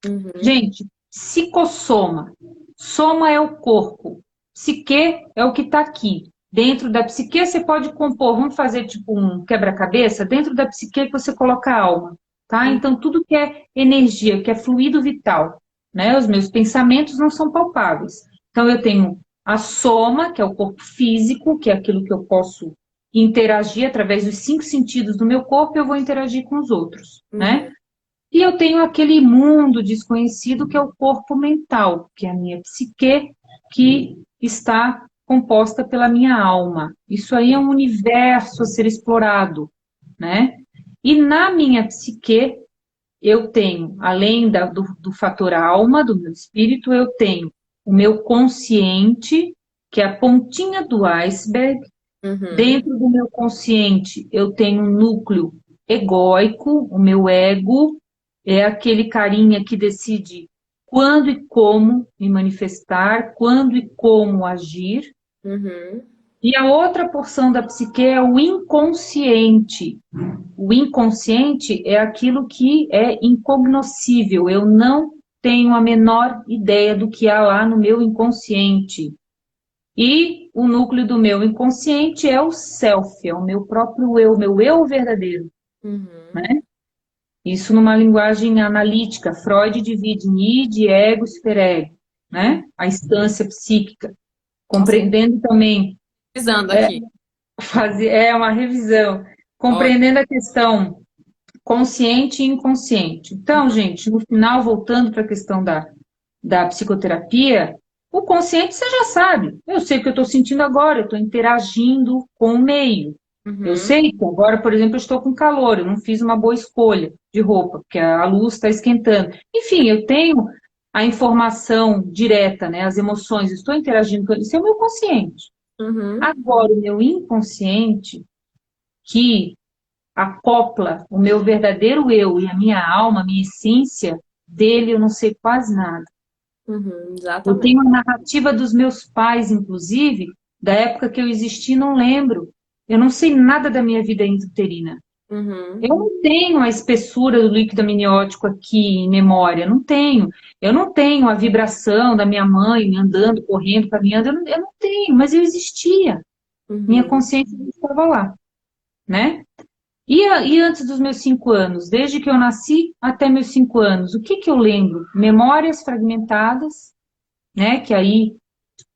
Uhum. Gente, psicossoma. Soma é o corpo. Psique é o que está aqui. Dentro da psique você pode compor, vamos fazer tipo um quebra-cabeça, dentro da psique que você coloca a alma, tá? Uhum. Então tudo que é energia, que é fluido vital, né? Os meus pensamentos não são palpáveis. Então eu tenho a soma, que é o corpo físico, que é aquilo que eu posso interagir através dos 5 sentidos do meu corpo, eu vou interagir com os outros, né? Uhum. E eu tenho aquele mundo desconhecido que é o corpo mental, que é a minha psique, que está composta pela minha alma. Isso aí é um universo a ser explorado, né? E na minha psique, eu tenho, além do fator alma, do meu espírito, eu tenho o meu consciente, que é a pontinha do iceberg. Uhum. Dentro do meu consciente, eu tenho um núcleo egóico, o meu ego é aquele carinha que decide quando e como me manifestar, quando e como agir. Uhum. E a outra porção da psique é o inconsciente. O inconsciente é aquilo que é incognoscível. Eu não tenho a menor ideia do que há lá no meu inconsciente. E o núcleo do meu inconsciente é o self, é o meu próprio eu, meu eu verdadeiro, Uhum. né? Isso numa linguagem analítica. Freud divide em id, ego, superego, né? A instância psíquica, Nossa, compreendendo também, pesquisando aqui. é uma revisão, Olha. compreendendo a questão consciente e inconsciente. Então, gente, no final, voltando para a questão da psicoterapia, o consciente você já sabe. Eu sei o que eu estou sentindo agora, eu estou interagindo com o meio. Eu Uhum. sei que agora, por exemplo, eu estou com calor, eu não fiz uma boa escolha de roupa, porque a luz está esquentando. Enfim, eu tenho a informação direta, né, as emoções, estou interagindo com isso, é o meu consciente. Uhum. Agora, o meu inconsciente, que acopla o meu verdadeiro eu e a minha alma, a minha essência, dele eu não sei quase nada. Uhum. Eu Exatamente. tenho a narrativa dos meus pais, inclusive, da época que eu existi, não lembro. Eu não sei nada da minha vida intrauterina. Uhum. Eu não tenho a espessura do líquido amniótico aqui em memória, não tenho. Eu não tenho a vibração da minha mãe andando, correndo, caminhando, eu não tenho, mas eu existia. Minha Uhum. consciência estava lá, né? E antes dos meus 5 anos, desde que eu nasci até meus 5 anos, o que que eu lembro? Memórias fragmentadas, né? Que aí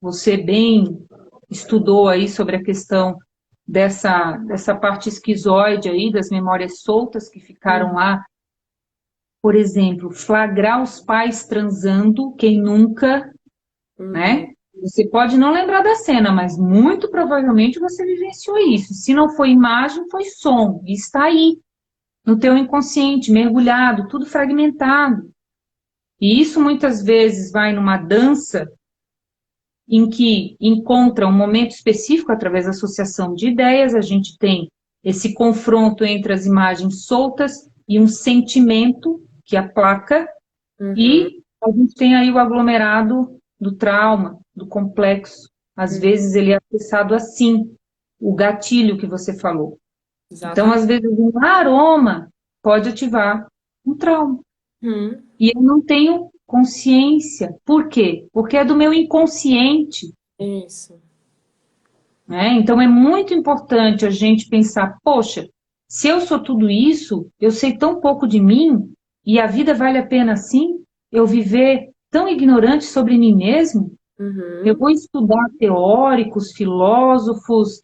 você bem estudou aí sobre a questão dessa parte esquizoide aí, das memórias soltas que ficaram Uhum. lá. Por exemplo, flagrar os pais transando, quem nunca, Uhum. né? Você pode não lembrar da cena, mas muito provavelmente você vivenciou isso. Se não foi imagem, foi som. E está aí, no teu inconsciente, mergulhado, tudo fragmentado. E isso muitas vezes vai numa dança em que encontra um momento específico através da associação de ideias, a gente tem esse confronto entre as imagens soltas e um sentimento que aplaca, Uhum. e a gente tem aí o aglomerado do trauma, do complexo. Às Uhum. vezes ele é acessado assim, o gatilho que você falou. Então, Exatamente. às vezes, um aroma pode ativar um trauma. Uhum. E eu não tenho consciência. Por quê? Porque é do meu inconsciente. Isso. Né? Então é muito importante a gente pensar, poxa, se eu sou tudo isso, eu sei tão pouco de mim, e a vida vale a pena assim? Eu viver tão ignorante sobre mim mesmo? Eu Uhum. vou estudar teóricos, filósofos,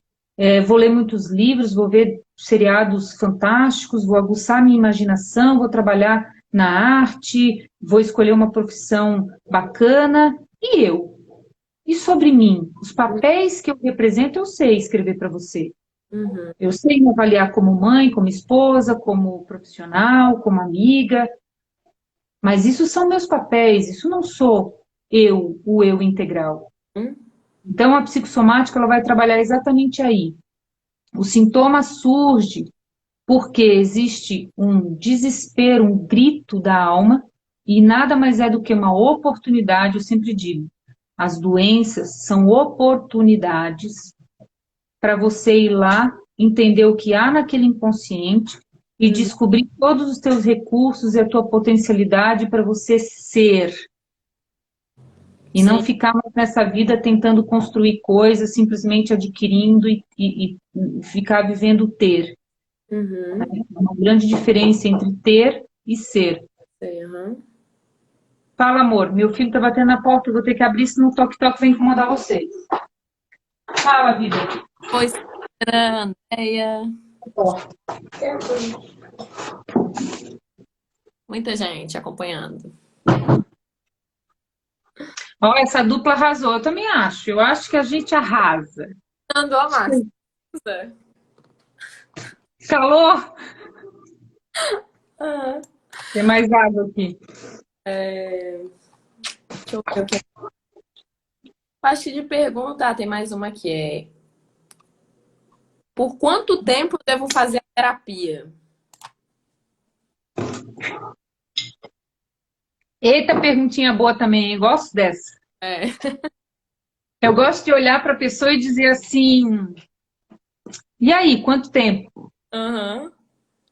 vou ler muitos livros, vou ver seriados fantásticos, vou aguçar minha imaginação, vou trabalhar na arte, vou escolher uma profissão bacana, e eu? E sobre mim? Os papéis que eu represento, eu sei escrever para você. Uhum. Eu sei me avaliar como mãe, como esposa, como profissional, como amiga, mas isso são meus papéis, isso não sou eu, o eu integral. Uhum. Então, a psicossomática ela vai trabalhar exatamente aí. O sintoma surge porque existe um desespero, um grito da alma, e nada mais é do que uma oportunidade, eu sempre digo. As doenças são oportunidades para você ir lá, entender o que há naquele inconsciente e Uhum. descobrir todos os teus recursos e a tua potencialidade para você ser. E não Sim. ficar mais nessa vida tentando construir coisas, simplesmente adquirindo e ficar vivendo o ter. Uhum. Há uma grande diferença entre ter e ser. Sei, uhum. Fala, amor, meu filho está batendo na porta, eu vou ter que abrir, senão o toque-toque vai incomodar vocês. Fala, vida. Pois, Andréia. Muita gente acompanhando. Ó, essa dupla arrasou, eu também acho. Eu acho que a gente arrasa. Andou a massa. Calor? Ah, Tem mais água aqui. deixa eu ver o que. Acho que de pergunta, tem mais uma que é: por quanto tempo devo fazer a terapia? Eita, perguntinha boa também, hein? Gosto dessa. É. Eu gosto de olhar para a pessoa e dizer assim: e aí, quanto tempo? Aham.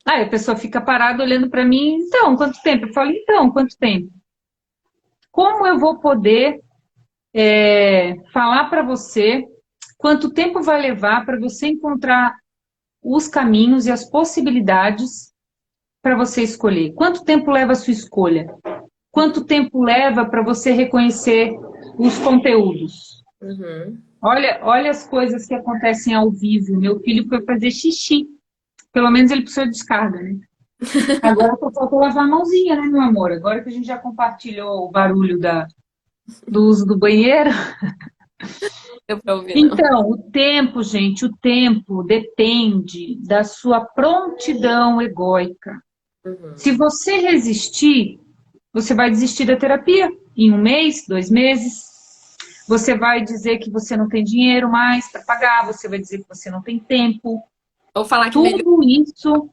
Aí a pessoa fica parada olhando para mim, então, quanto tempo? Eu falo, então, quanto tempo? Como eu vou poder falar para você quanto tempo vai levar para você encontrar os caminhos e as possibilidades para você escolher? Quanto tempo leva a sua escolha? Quanto tempo leva para você reconhecer os conteúdos? Uhum. Olha as coisas que acontecem ao vivo. Meu filho foi fazer xixi. Pelo menos ele precisou de descarga, né? Agora só falta lavar a mãozinha, né, meu amor? Agora que a gente já compartilhou o barulho do uso do banheiro. Deu pra ouvir, não. Então, o tempo, gente, o tempo depende da sua prontidão egóica. Uhum. Se você resistir, você vai desistir da terapia em 1 mês, 2 meses. Você vai dizer que você não tem dinheiro mais para pagar, você vai dizer que você não tem tempo. Vou falar que melhor. Tudo isso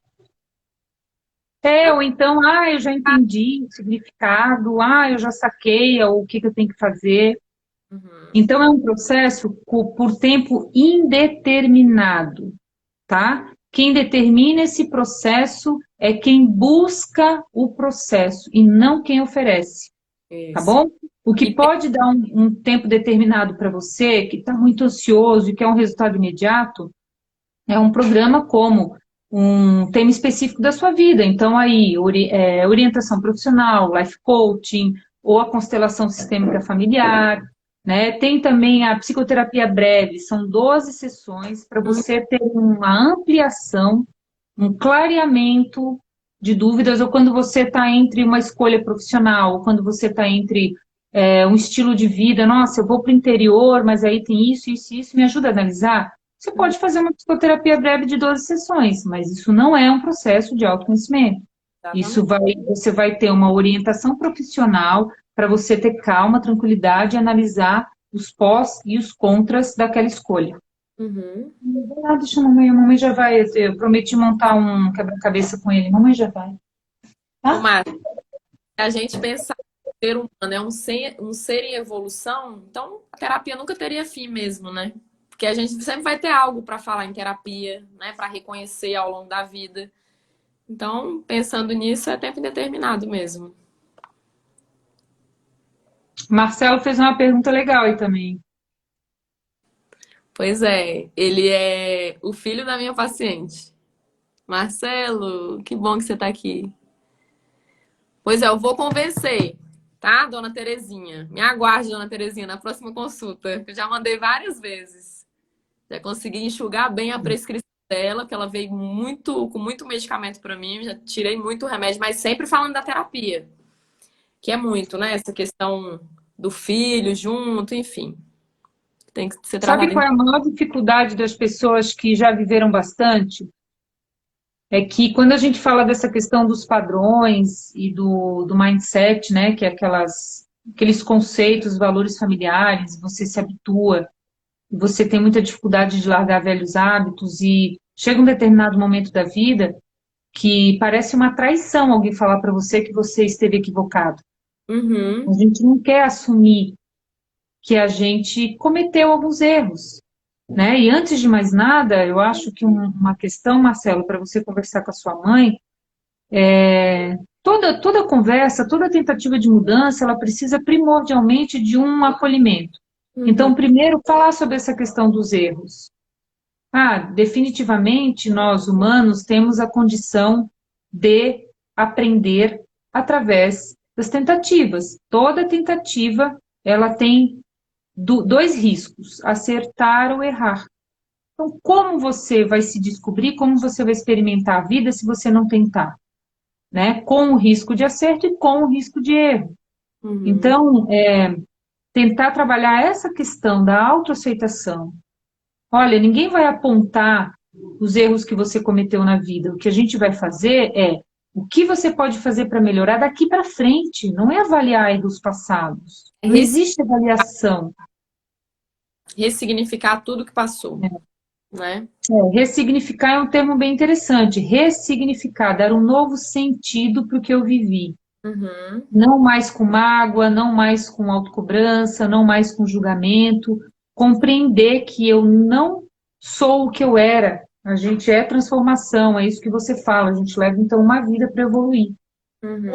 ou então, eu já entendi o significado, eu já saquei o que eu tenho que fazer. Uhum. Então, é um processo por tempo indeterminado, tá? quem determina esse processo é quem busca o processo e não quem oferece, tá Isso. bom? O que pode dar um tempo determinado para você, que está muito ansioso e quer um resultado imediato, é um programa como um tema específico da sua vida. Então, aí, orientação profissional, life coaching, ou a constelação sistêmica familiar, né? Tem também a psicoterapia breve, são 12 sessões para você ter uma ampliação, um clareamento de dúvidas, ou quando você está entre uma escolha profissional, ou quando você está entre um estilo de vida, nossa, eu vou para o interior, mas aí tem isso, isso, isso, me ajuda a analisar. Você pode fazer uma psicoterapia breve de 12 sessões, mas isso não é um processo de autoconhecimento. Você vai ter uma orientação profissional para você ter calma, tranquilidade e analisar os pós e os contras daquela escolha. Uhum. Deixa a mamãe já vai. Eu prometi montar um quebra-cabeça com ele, mamãe já vai. Ô, Tá? Márcia, se a gente pensar que o ser humano é um ser em evolução, então a terapia nunca teria fim mesmo, né? Porque a gente sempre vai ter algo para falar em terapia, né? Para reconhecer ao longo da vida. Então, pensando nisso, é tempo indeterminado mesmo. Marcelo fez uma pergunta legal aí também. Pois é, ele é o filho da minha paciente. Marcelo, que bom que você está aqui. Pois é, eu vou convencer, tá, dona Terezinha? Me aguarde, dona Terezinha, na próxima consulta. Eu já mandei várias vezes. Já consegui enxugar bem a prescrição dela, que ela veio com muito medicamento para mim, já tirei muito remédio, mas sempre falando da terapia, que é muito, né? Essa questão do filho junto, enfim. Tem que ser Sabe tratado qual em... é a maior dificuldade das pessoas que já viveram bastante? É que quando a gente fala dessa questão dos padrões e do mindset, né, que é aqueles conceitos, valores familiares, você se habitua, você tem muita dificuldade de largar velhos hábitos e chega um determinado momento da vida que parece uma traição alguém falar para você que você esteve equivocado. A Uhum, gente não quer assumir que a gente cometeu alguns erros, né? E antes de mais nada, eu acho que uma questão, Marcelo, para você conversar com a sua mãe, toda conversa, toda tentativa de mudança, ela precisa primordialmente de um acolhimento. uhum, Então, primeiro, falar sobre essa questão dos erros. Ah, definitivamente, nós humanos temos a condição de aprender através das tentativas. Toda tentativa, ela tem dois riscos, acertar ou errar. Então, como você vai se descobrir, como você vai experimentar a vida se você não tentar, né? Com o risco de acerto e com o risco de erro. uhum. Então, tentar trabalhar essa questão da autoaceitação. Olha, ninguém vai apontar os erros que você cometeu na vida. O que a gente vai fazer é o que você pode fazer para melhorar daqui para frente, não é avaliar erros passados. Não existe avaliação. Ressignificar tudo que passou, né? Ressignificar é um termo bem interessante. Ressignificar, dar um novo sentido para o que eu vivi. Uhum, Não mais com mágoa, não mais com autocobrança, não mais com julgamento. Compreender que eu não sou o que eu era. A gente é transformação, é isso que você fala. A gente leva, então, uma vida para evoluir. uhum.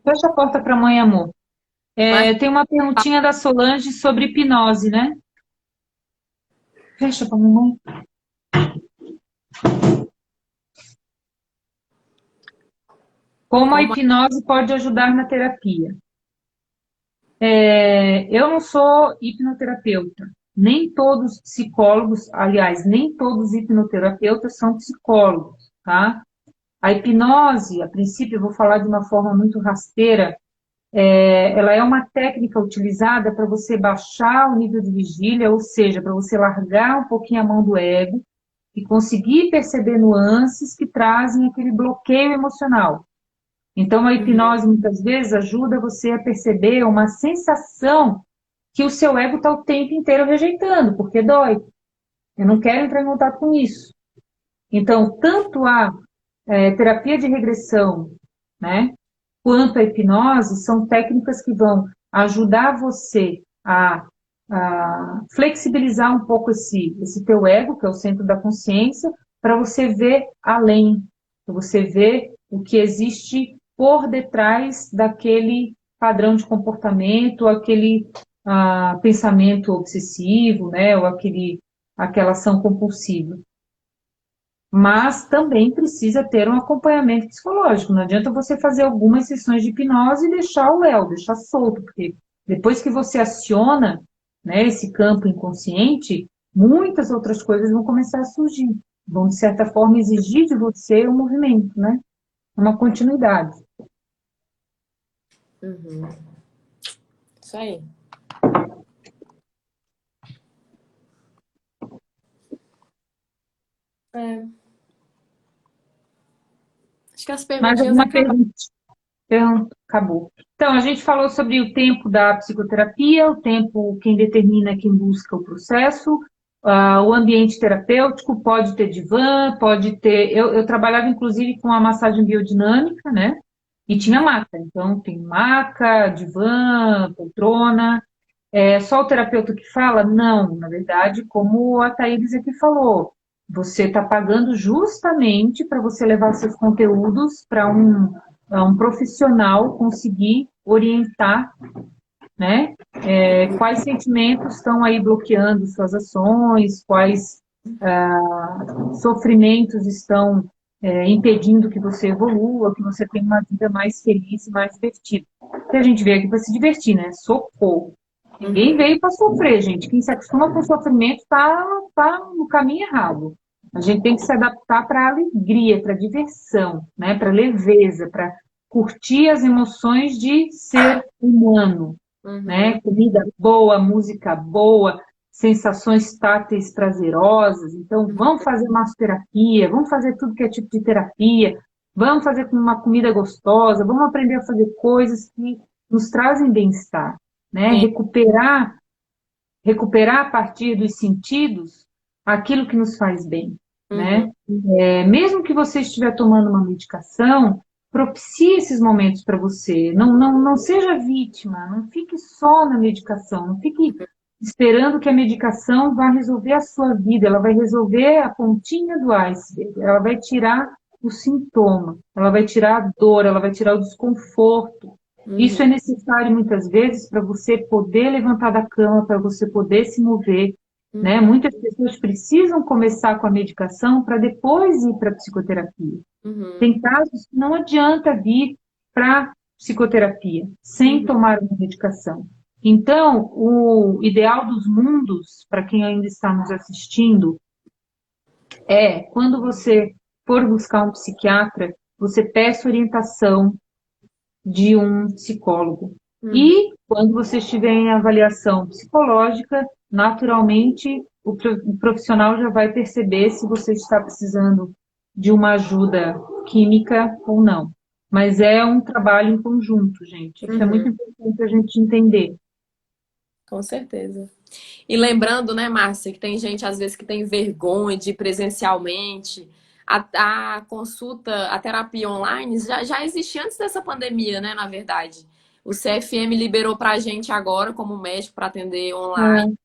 Fecha a porta para a mãe, amor. Mas Tem uma perguntinha da Solange sobre hipnose, né? Fecha para a mamãe. Como a como... hipnose pode ajudar na terapia? Eu não sou hipnoterapeuta. Nem todos os psicólogos, aliás, nem todos os hipnoterapeutas são psicólogos, tá? A hipnose, a princípio, eu vou falar de uma forma muito rasteira, ela é uma técnica utilizada para você baixar o nível de vigília, ou seja, para você largar um pouquinho a mão do ego e conseguir perceber nuances que trazem aquele bloqueio emocional. Então, a Uhum, hipnose muitas vezes ajuda você a perceber uma sensação que o seu ego está o tempo inteiro rejeitando, porque dói. Eu não quero entrar em contato com isso. Então, tanto a terapia de regressão, né, quanto a hipnose são técnicas que vão ajudar você a flexibilizar um pouco esse teu ego, que é o centro da consciência, para você ver além, para você ver o que existe por detrás daquele padrão de comportamento, aquele pensamento obsessivo, né, ou aquela ação compulsiva. Mas também precisa ter um acompanhamento psicológico. Não adianta você fazer algumas sessões de hipnose e deixar o Léo, deixar solto, porque depois que você aciona, né, esse campo inconsciente, muitas outras coisas vão começar a surgir. Vão, de certa forma, exigir de você um movimento, né? Uma continuidade. Uhum. Isso aí. Acho que as Mais perguntinhas alguma acabaram. pergunta? Então, acabou. Então, a gente falou sobre o tempo da psicoterapia, o tempo quem determina, quem busca o processo, o ambiente terapêutico, pode ter divã, pode ter... Eu trabalhava, inclusive, com a massagem biodinâmica, né? E tinha maca. Então, tem maca, divã, poltrona. É só o terapeuta que fala? Não, na verdade, como a Thaís aqui falou, você está pagando justamente para você levar seus conteúdos para um profissional conseguir orientar, né? Quais sentimentos estão aí bloqueando suas ações, quais sofrimentos estão impedindo que você evolua, que você tenha uma vida mais feliz e mais divertida. Porque a gente veio aqui para se divertir, né? Socorro. Ninguém veio para sofrer, gente. Quem se acostuma com o sofrimento tá no caminho errado. A gente tem que se adaptar para a alegria, para a diversão, né? Para a leveza, para curtir as emoções de ser humano, Uhum. né? Comida boa, música boa, sensações táteis prazerosas. Então, vamos fazer massoterapia, vamos fazer tudo que é tipo de terapia, vamos fazer uma comida gostosa, vamos aprender a fazer coisas que nos trazem bem-estar, né? Sim. Recuperar a partir dos sentidos aquilo que nos faz bem, Uhum. né? Mesmo que você estiver tomando uma medicação, propicie esses momentos para você. Não seja vítima, não fique só na medicação, não fique esperando que a medicação vá resolver a sua vida, ela vai resolver a pontinha do iceberg, ela vai tirar o sintoma, ela vai tirar a dor, ela vai tirar o desconforto. Uhum. Isso é necessário muitas vezes para você poder levantar da cama, para você poder se mover, né? Uhum. Muitas pessoas precisam começar com a medicação para depois ir para a psicoterapia. Uhum. Tem casos que não adianta vir para psicoterapia sem Uhum. tomar uma medicação. Então, o ideal dos mundos, para quem ainda está nos assistindo, é quando você for buscar um psiquiatra, você peça orientação de um psicólogo. Uhum. E quando você estiver em avaliação psicológica, naturalmente o profissional já vai perceber se você está precisando de uma ajuda química ou não. Mas é um trabalho em conjunto, gente. Isso é Uhum. muito importante a gente entender. Com certeza. E lembrando, né, Márcia, que tem gente às vezes que tem vergonha de ir presencialmente. A consulta, a terapia online já existia antes dessa pandemia, né, na verdade. O CFM liberou para a gente agora, como médico, para atender online. É,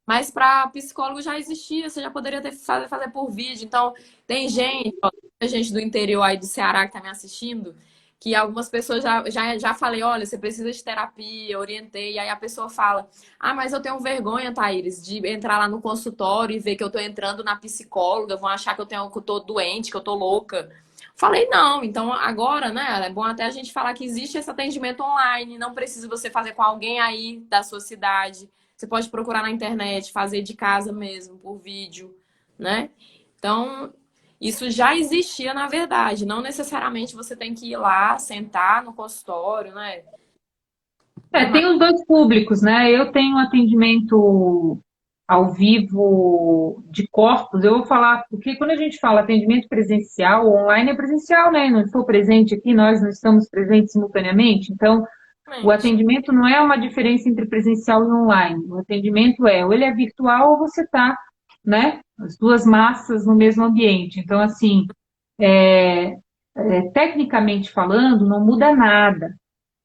Mas para psicólogo já existia, você já poderia fazer por vídeo. Então, tem gente, ó, tem gente do interior aí do Ceará que está me assistindo, que algumas pessoas já falei, olha, você precisa de terapia, orientei, e aí a pessoa fala, ah, mas eu tenho vergonha, Thaíris, de entrar lá no consultório e ver que eu estou entrando na psicóloga, vão achar que eu tô doente, que eu tô louca. Falei, não, então agora, né, é bom até a gente falar que existe esse atendimento online, não precisa você fazer com alguém aí da sua cidade. Você pode procurar na internet, fazer de casa mesmo, por vídeo, né? Então, isso já existia na verdade. Não necessariamente você tem que ir lá, sentar no consultório, né? Né, tem os dois públicos, né? Eu tenho atendimento ao vivo de corpos, eu vou falar, porque quando a gente fala atendimento presencial, online é presencial, né? Não estou presente aqui, nós não estamos presentes simultaneamente, então o Marcamente. atendimento não é uma diferença entre presencial e online. O atendimento ou ele é virtual ou você está, né? As duas massas no mesmo ambiente. Então, assim, tecnicamente falando, não muda nada,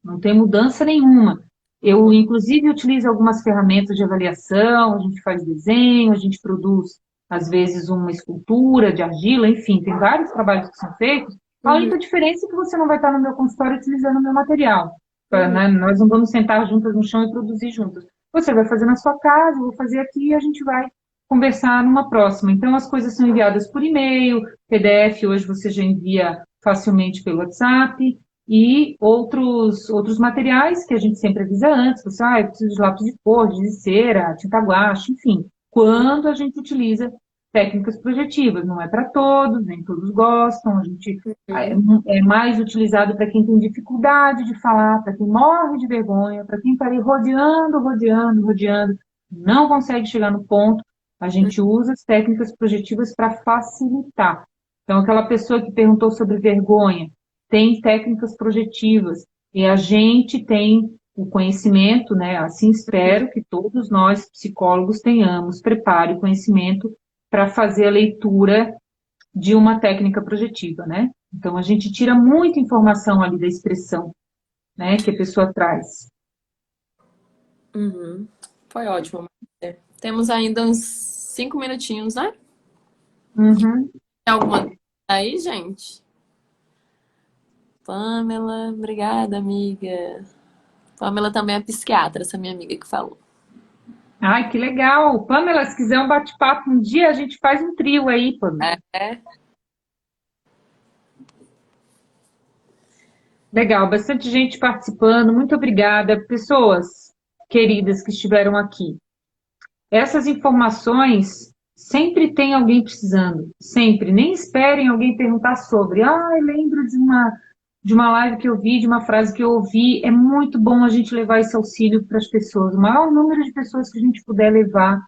não tem mudança nenhuma. Eu, inclusive, utilizo algumas ferramentas de avaliação, a gente faz desenho, a gente produz, às vezes, uma escultura de argila, enfim, tem vários trabalhos que são feitos. A Uhum, única diferença é que você não vai estar no meu consultório utilizando o meu material. uhum, Né? Nós não vamos sentar juntas no chão e produzir juntas. Você vai fazer na sua casa, eu vou fazer aqui e a gente vai conversar numa próxima. Então, as coisas são enviadas por e-mail, PDF, hoje você já envia facilmente pelo WhatsApp, e outros materiais que a gente sempre avisa antes, você, eu preciso de lápis de cor, de cera, tinta guache, enfim, quando a gente utiliza técnicas projetivas, não é para todos, nem todos gostam, a gente é, uhum. é mais utilizado para quem tem dificuldade de falar, para quem morre de vergonha, para quem está ali rodeando, rodeando, rodeando, não consegue chegar no ponto, a gente usa as técnicas projetivas para facilitar. Então, aquela pessoa que perguntou sobre vergonha, tem técnicas projetivas e a gente tem o conhecimento, né? Assim espero que todos nós, psicólogos, tenhamos preparo e conhecimento para fazer a leitura de uma técnica projetiva, né? Então, a gente tira muita informação ali da expressão, né, que a pessoa traz. Uhum. Foi ótimo, Márcia. Temos ainda uns 5 minutinhos, né? Uhum. Tem alguma dúvida aí, gente? Pamela, obrigada, amiga. Pamela também é psiquiatra, essa minha amiga que falou. Ai, que legal. Pamela, se quiser um bate-papo um dia, a gente faz um trio aí, Pamela. É. Legal, bastante gente participando. Muito obrigada, pessoas queridas que estiveram aqui. Essas informações sempre tem alguém precisando, sempre. Nem esperem alguém perguntar sobre. Lembro de uma live que eu vi, de uma frase que eu ouvi. É muito bom a gente levar esse auxílio para as pessoas. O maior número de pessoas que a gente puder levar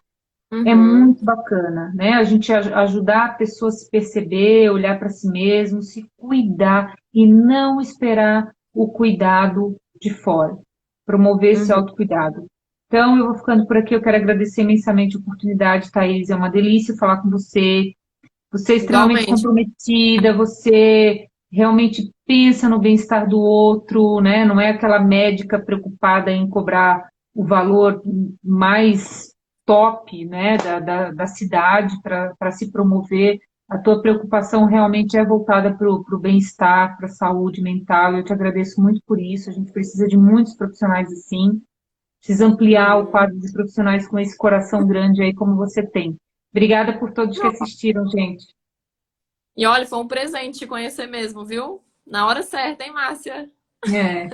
é Uhum. muito bacana, né? A gente ajudar a pessoa a se perceber, olhar para si mesmo, se cuidar e não esperar o cuidado de fora. Promover esse Uhum. autocuidado. Então, eu vou ficando por aqui. Eu quero agradecer imensamente a oportunidade, Thaís. É uma delícia falar com você. Você é extremamente Igualmente. comprometida, você realmente pensa no bem-estar do outro, né? Não é aquela médica preocupada em cobrar o valor mais top, né, da cidade para se promover. A tua preocupação realmente é voltada para o bem-estar, para a saúde mental. Eu te agradeço muito por isso. A gente precisa de muitos profissionais assim. Precisa ampliar o Uhum. quadro de profissionais com esse coração grande aí como você tem. Obrigada por todos que assistiram, gente. E olha, foi um presente te conhecer mesmo, viu? Na hora certa, hein, Márcia? É.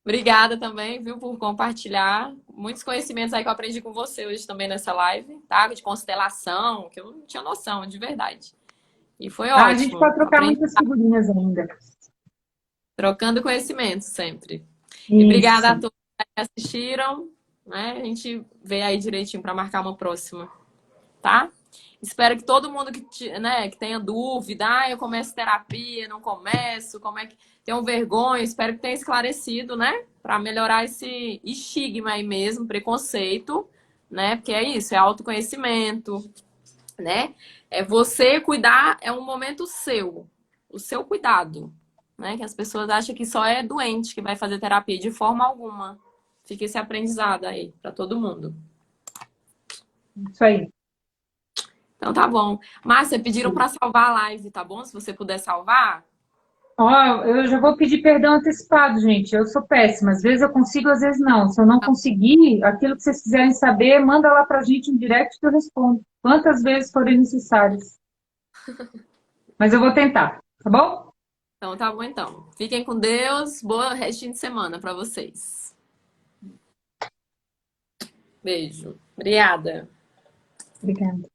Obrigada também, viu, por compartilhar muitos conhecimentos aí que eu aprendi com você hoje também nessa live, tá? De constelação, que eu não tinha noção, de verdade. E foi A gente ótimo. pode trocar Aprendi muitas figurinhas ainda. trocando conhecimento sempre. E obrigada a Isso. todos que assistiram, né? A gente vê aí direitinho para marcar uma próxima, tá? Espero que todo mundo né, que tenha dúvida, eu começo terapia, não começo, como é que tenham vergonha, espero que tenha esclarecido, né? Para melhorar esse estigma aí mesmo, preconceito, né? Porque é isso, é autoconhecimento, né? É você cuidar, é um momento seu, o seu cuidado, né? Que as pessoas acham que só é doente que vai fazer terapia, de forma alguma. Fica esse aprendizado aí para todo mundo. Isso aí. Então tá bom. Márcia, pediram para salvar a live, tá bom? Se você puder salvar. Ó, eu já vou pedir perdão antecipado, gente. Eu sou péssima. Às vezes eu consigo, às vezes não. Se eu não conseguir, aquilo que vocês quiserem saber, manda lá pra gente um direct que eu respondo. Quantas vezes forem necessárias. Mas eu vou tentar, tá bom? Então tá bom então. Fiquem com Deus. Boa restinho de semana para vocês. Beijo. Obrigada. Obrigada.